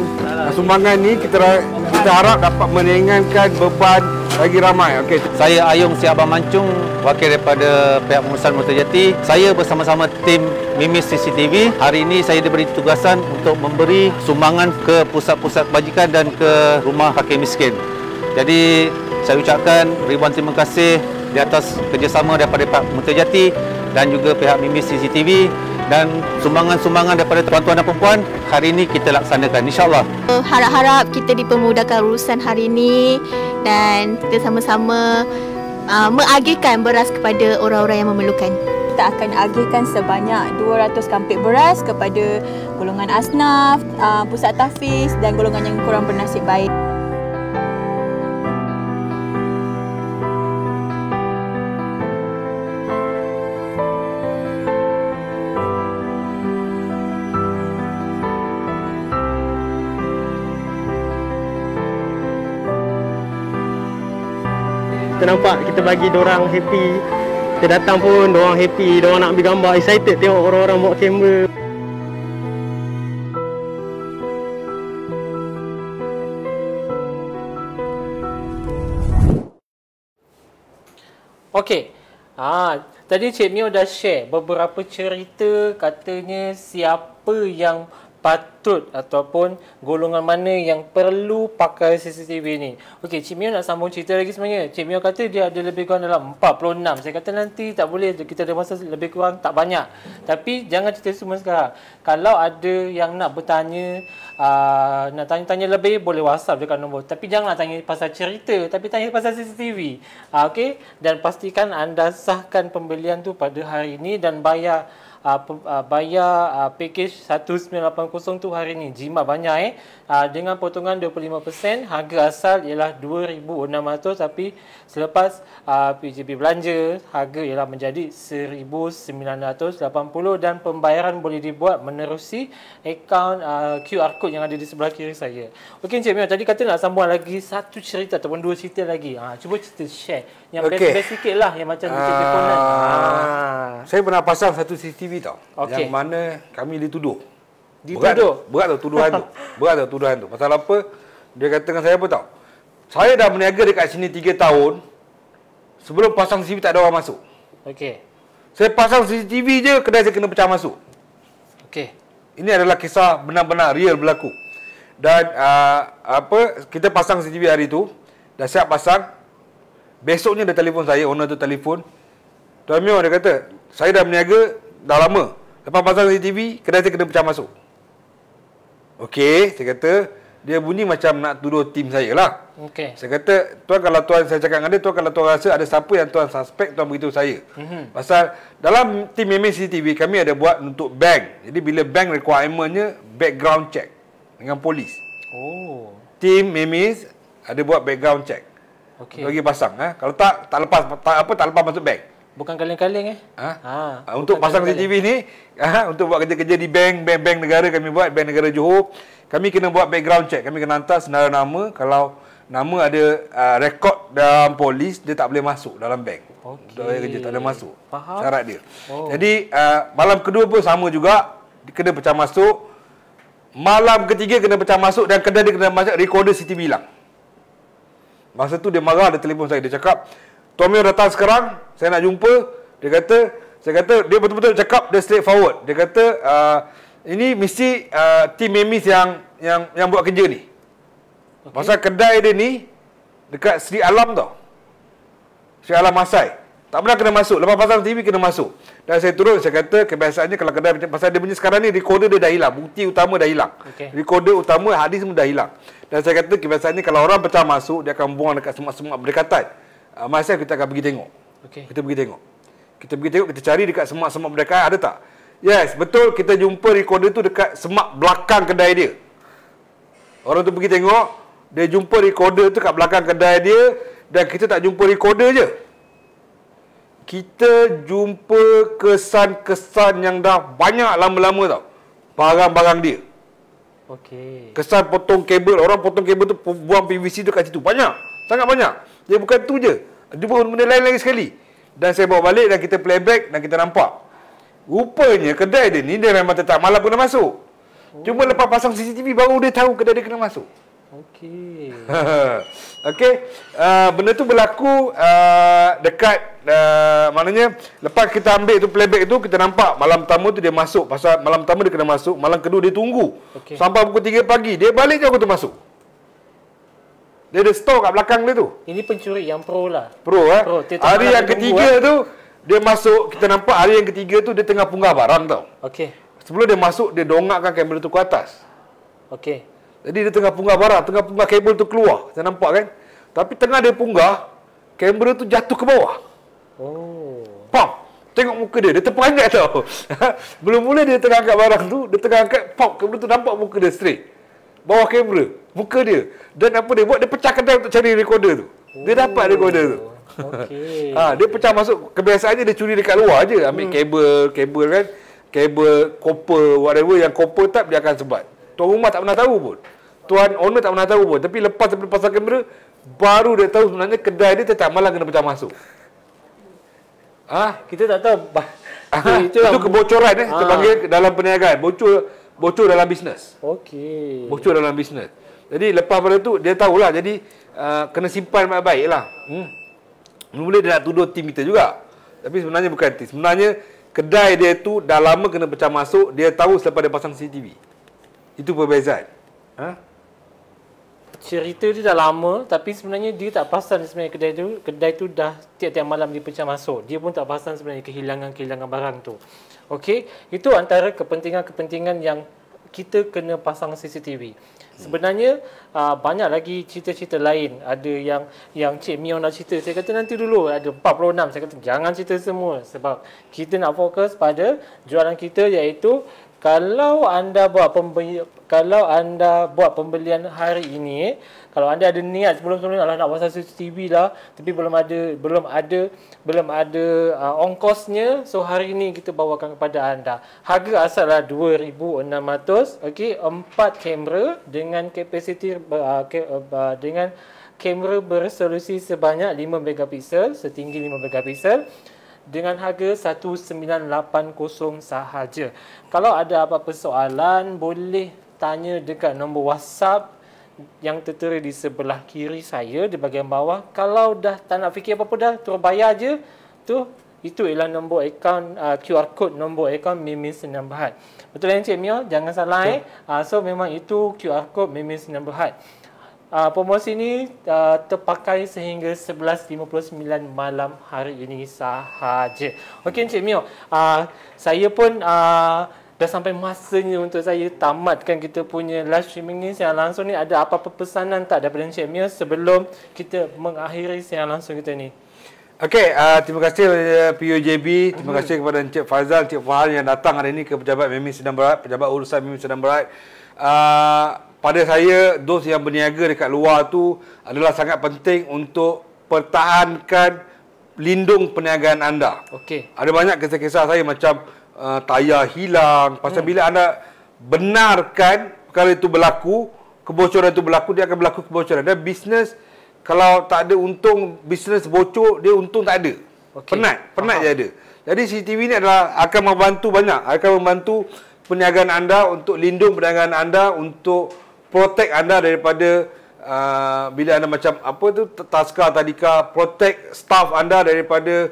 sumbangan ni kita harap dapat meringankan beban bagi ramai. Okay. Saya Ayung Si Abang Mancung, wakil daripada pihak pengurusan Mutiara Jati. Saya bersama-sama tim Mimis CCTV. Hari ini saya diberi tugasan untuk memberi sumbangan ke pusat-pusat kebajikan dan ke rumah fakir miskin. Jadi saya ucapkan ribuan terima kasih di atas kerjasama daripada pihak Mutiara Jati dan juga pihak Mimis CCTV, dan sumbangan-sumbangan daripada tuan-tuan dan perempuan hari ini kita laksanakan, insya-Allah. Harap-harap kita dipermudahkan urusan hari ini dan kita sama-sama mengagihkan beras kepada orang-orang yang memerlukan. Kita akan agihkan sebanyak 200 kampik beras kepada golongan asnaf, pusat tahfiz dan golongan yang kurang bernasib baik. Kita nampak kita bagi diorang happy. Kita datang pun diorang happy, diorang nak ambil gambar, excited tengok orang-orang bawa kamera. Okey. Tadi Cik Mio dah share beberapa cerita, katanya siapa yang patut ataupun golongan mana yang perlu pakai CCTV ni. Okey, Cik Mio nak sambung cerita lagi sebenarnya. Cik Mio kata dia ada lebih kurang dalam 46. Saya kata nanti tak boleh, kita ada masa lebih kurang tak banyak. Tapi jangan cerita semua sekarang. Kalau ada yang nak bertanya, nak tanya-tanya lebih, boleh WhatsApp dekat nombor. Tapi jangan tanya pasal cerita, tapi tanya pasal CCTV. Okey, dan pastikan anda sahkan pembelian tu pada hari ini dan bayar bayar package 1980 tu hari ni. Jimat banyak dengan potongan 25%, harga asal ialah 2,600 tapi selepas PUJB belanja harga ialah menjadi 1,980 dan pembayaran boleh dibuat menerusi akaun QR code yang ada di sebelah kiri saya. Okey Encik Mio, tadi kata nak sambung lagi satu cerita ataupun dua cerita lagi. Cuba cerita share yang best-best sikit lah yang macam telefonan. Saya pernah pasang satu CCTV tau. Yang mana kami dituduh. Berat tau tuduhan tu. Berat tau tuduhan tu. Pasal apa? Dia kata dengan saya apa tau? Saya dah berniaga dekat sini 3 tahun. Sebelum pasang CCTV tak ada orang masuk. Okey. Saya pasang CCTV je, kedai saya kena pecah masuk. Okey. Ini adalah kisah benar-benar real berlaku. Dan kita pasang CCTV hari tu, dah siap pasang. Besoknya dia telefon saya, owner tu telefon. Tuan Mio, dia kata, saya dah berniaga dah lama. Lepas pasang CCTV, kedai saya kena pecah masuk. Okey, saya kata, dia bunyi macam nak tuduh tim saya lah. Okey. Saya kata, tuan kalau tuan, saya cakap dengan dia, tuan kalau tuan rasa ada siapa yang tuan suspek, tuan beritahu saya. Pasal dalam tim Memes CCTV, kami ada buat untuk bank. Jadi bila bank requirementnya, background check dengan polis. Tim Memes ada buat background check. Okey. Bagi pasang. Kalau tak lepas masuk bank. Bukan kaleng-kaleng untuk pasang CCTV ni, untuk buat kerja-kerja di bank negara kami buat, bank negara Johor, kami kena buat background check. Kami kena hantar senarai nama. Kalau nama ada rekod dalam polis, dia tak boleh masuk dalam bank. Dia kerja tak boleh masuk. Faham? Syarat dia. Jadi malam kedua pun sama juga, dia kena pecah masuk. Malam ketiga kena pecah masuk dan kedai dia kena masuk, recorder CCTV hilang. Masa tu dia marah, dia telefon saya, dia cakap, Tuan Mio datang sekarang, saya nak jumpa. Saya kata dia betul-betul cakap, dia straight forward. Dia kata ini mesti tim Memes yang buat kerja ni. Pasal kedai dia ni dekat Sri Alam tau. Sri Alam Masai. Tak pernah kena masuk. Lepas pasang TV kena masuk. Dan saya turun, saya kata kebiasaannya kalau kedai, pasal dia punya sekarang ni recorder dia dah hilang. Bukti utama dah hilang. Recorder utama, hadis semua dah hilang. Dan saya kata kebiasaannya kalau orang pecah masuk, dia akan buang dekat semak-semak berdekatan. Masa kita akan pergi tengok. Kita pergi tengok. Kita pergi tengok, kita cari dekat semak-semak berdekatan, ada tak? Yes, betul, kita jumpa recorder tu dekat semak belakang kedai dia. Orang tu pergi tengok, dia jumpa recorder tu kat belakang kedai dia, dan kita tak jumpa recorder je. Kita jumpa kesan-kesan yang dah banyak lama-lama tau. Barang-barang dia. Kesan potong kabel. Orang potong kabel tu buang PVC tu kat situ. Banyak. Sangat banyak. Dia bukan tu je. Dia pun benda lain lagi sekali. Dan saya bawa balik dan kita playback dan kita nampak. Rupanya kedai dia ni dia memang tetap malam kena masuk. Cuma lepas pasang CCTV baru dia tahu kedai dia kena masuk. Okey. Benda tu berlaku dekat maknanya lepas kita ambil tu playback tu, kita nampak malam pertama tu dia masuk. Pasal malam pertama dia kena masuk, malam kedua dia tunggu sampai pukul 3 pagi. Dia balik je aku tu masuk. Dia ada store kat belakang dia tu. Ini pencuri yang pro lah. Pro. Hari yang ketiga tu dia masuk, kita nampak hari yang ketiga tu dia tengah punggah barang tau. Sebelum dia masuk, dia dongakkan kamera tu ke atas. Jadi dia tengah punggah barang, tengah punggah kabel tu keluar. Saya nampak kan? Tapi tengah dia punggah, kamera tu jatuh ke bawah. Pam! Tengok muka dia, dia terperanjat tau. Belum mula dia tengah angkat barang tu, dia tengah angkat, pam! Kamera tu nampak muka dia straight. Bawah kamera, muka dia. Dan apa dia buat? Dia pecah kedai untuk cari recorder tu. Dia dapat recorder tu. Dia pecah masuk. Kebiasaannya dia curi dekat luar je. Ambil kabel kan. Kabel, copper, whatever. Yang copper type dia akan sebat. Tuan rumah tak pernah tahu pun. Tuan owner tak pernah tahu pun. Tapi lepas dia pasang kamera, baru dia tahu sebenarnya kedai dia tetap malam kena pecah masuk. Kita tak tahu. Itu kebocoran kita panggil dalam perniagaan. Bocor dalam bisnes. Bocor dalam bisnes. Jadi lepas pada tu dia tahulah. Jadi kena simpan baik-baik lah. Mula dia nak tuduh tim kita juga. Tapi sebenarnya bukan tim. Sebenarnya kedai dia tu dah lama kena pecah masuk. Dia tahu selepas dia pasang CCTV. Itu perbezaan. Cerita dia dah lama, tapi sebenarnya dia tak perasan sebenarnya kedai tu dah tiap-tiap malam dia pecah masuk. Dia pun tak perasan sebenarnya kehilangan barang tu. Okey, itu antara kepentingan-kepentingan yang kita kena pasang CCTV. Sebenarnya banyak lagi cerita-cerita lain. Ada yang Cik Mio nak cerita. Saya kata nanti dulu, ada 46. Saya kata jangan cerita semua sebab kita nak fokus pada jualan kita, iaitu kalau anda buat pembelian hari ini, kalau anda ada niat sebelum-sebelum nak pasang CCTV lah, tapi belum ada ongkosnya, so hari ini kita bawakan kepada anda. Harga asalnya 2,600. Okey, 4 kamera dengan kapasiti dengan kamera beresolusi sebanyak 5 megapiksel, setinggi 5 megapiksel, dengan harga 1980 sahaja. Kalau ada apa-apa soalan, boleh tanya dekat nombor WhatsApp yang tertera di sebelah kiri saya di bahagian bawah. Kalau dah tak nak fikir apa-apa dah, terus bayar je. Itu ialah nombor akaun, QR code nombor akaun Mimin Senang Berhad. Betul yang Cik Mio? Jangan salah So memang itu QR code Mimin Senang Berhad. Promosi ini terpakai sehingga 11.59 malam hari ini sahaja. Okey Encik Mio, saya pun dah sampai masanya untuk saya tamatkan kita punya live streaming ni secara langsung ni. Ada apa-apa pesanan tak daripada Encik Mio sebelum kita mengakhiri secara langsung kita ni? Okey, terima kasih PUJB, terima kasih kepada Encik Faizal, Encik Fahal yang datang hari ini ke Pejabat Mimin Senang Berhad, Pejabat Urusan Mimin Senang Berhad. Pada saya, dos yang berniaga dekat luar tu adalah sangat penting untuk pertahankan lindung perniagaan anda. Okey. Ada banyak kisah-kisah saya macam tayar hilang. Pasal bila anda benarkan perkara itu berlaku, kebocoran itu berlaku, dia akan berlaku kebocoran. Dan bisnes, kalau tak ada untung, bisnes bocor, dia untung tak ada. Okay. Penat je ada. Jadi CCTV ni akan membantu banyak. Akan membantu perniagaan anda, untuk lindung perniagaan anda, untuk protect anda daripada bila anda macam apa tu, taska tadika, protect staff anda daripada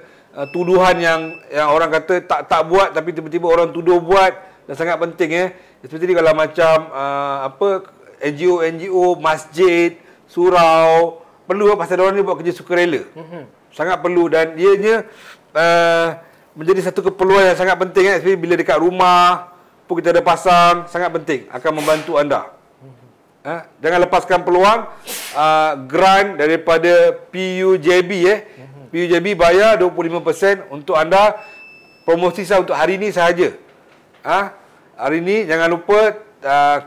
tuduhan yang orang kata tak buat tapi tiba-tiba orang tuduh buat. Dan sangat penting seperti kalau macam NGO, masjid, surau, perlu pasal orang ni buat kerja sukarela. Sangat perlu, dan ianya menjadi satu keperluan yang sangat penting seperti bila dekat rumah pun kita ada pasang, sangat penting, akan membantu anda. Jangan lepaskan peluang. Grant daripada PUJB PUJB bayar 25% untuk anda. Promosi saya untuk hari ini sahaja. Hari ini jangan lupa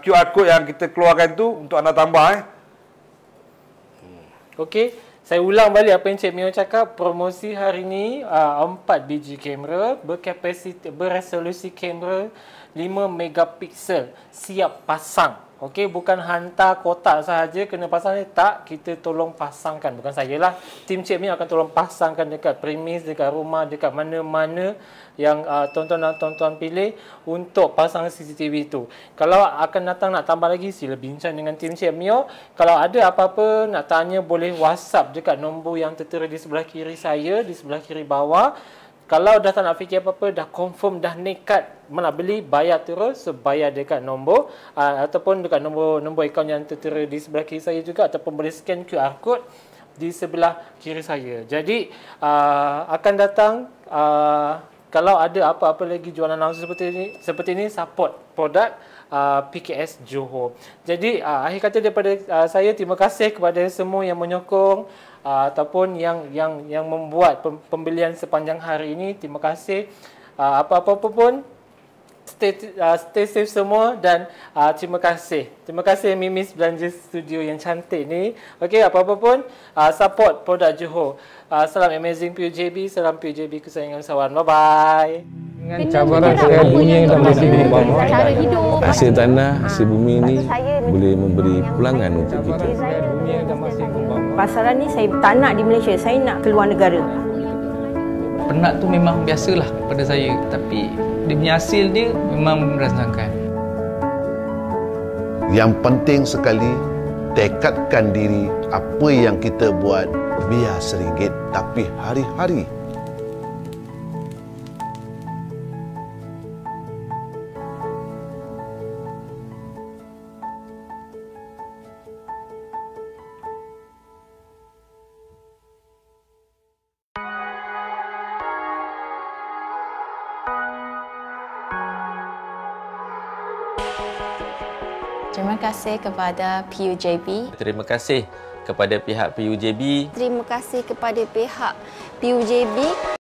QR code yang kita keluarkan tu untuk anda tambah. Okey, saya ulang balik apa yang Cik Mio cakap. Promosi hari ini 4 biji kamera beresolusi kamera 5 megapiksel siap pasang. Okey, bukan hantar kotak sahaja kena pasang ni, tak, kita tolong pasangkan. Bukan saya lah, tim Cik Mio akan tolong pasangkan dekat premis, dekat rumah, dekat mana-mana yang tuan-tuan dan tuan-tuan pilih untuk pasang CCTV itu. Kalau akan datang nak tambah lagi, sila bincang dengan tim Cik Mio. Kalau ada apa-apa nak tanya, boleh WhatsApp dekat nombor yang tertera di sebelah kiri saya, di sebelah kiri bawah. Kalau dah tak nak fikir apa-apa, dah confirm, dah nekat nak beli, bayar terus, bayar dekat nombor ataupun dekat nombor akaun yang tertera di sebelah kiri saya juga, ataupun boleh scan QR code di sebelah kiri saya. Jadi akan datang, kalau ada apa-apa lagi jualan langsung seperti ini, support produk PKS Johor. Jadi akhir kata daripada saya, terima kasih kepada semua yang menyokong ataupun yang membuat pembelian sepanjang hari ini. Terima kasih. Apa-apa pun, stay safe semua, dan terima kasih. Terima kasih Mimis Belanja Studio yang cantik ni. Okey, apa-apa pun support produk Johor. Salam amazing PUJB, salam PUJB kesayangan usahawan. Bye-bye. Dengan cabaran sekali dunia dan masih membawa hasil tanah, hasil bumi ini boleh memberi pulangan untuk kita. Pasaran ni saya tak nak di Malaysia, saya nak keluar negara. Penat tu memang biasalah pada saya, tapi dia punya hasil dia memang merasakan. Yang penting sekali, tekadkan diri apa yang kita buat biar seringgit tapi hari-hari. Terima kasih kepada PUJB. Terima kasih kepada pihak PUJB. Terima kasih kepada pihak PUJB.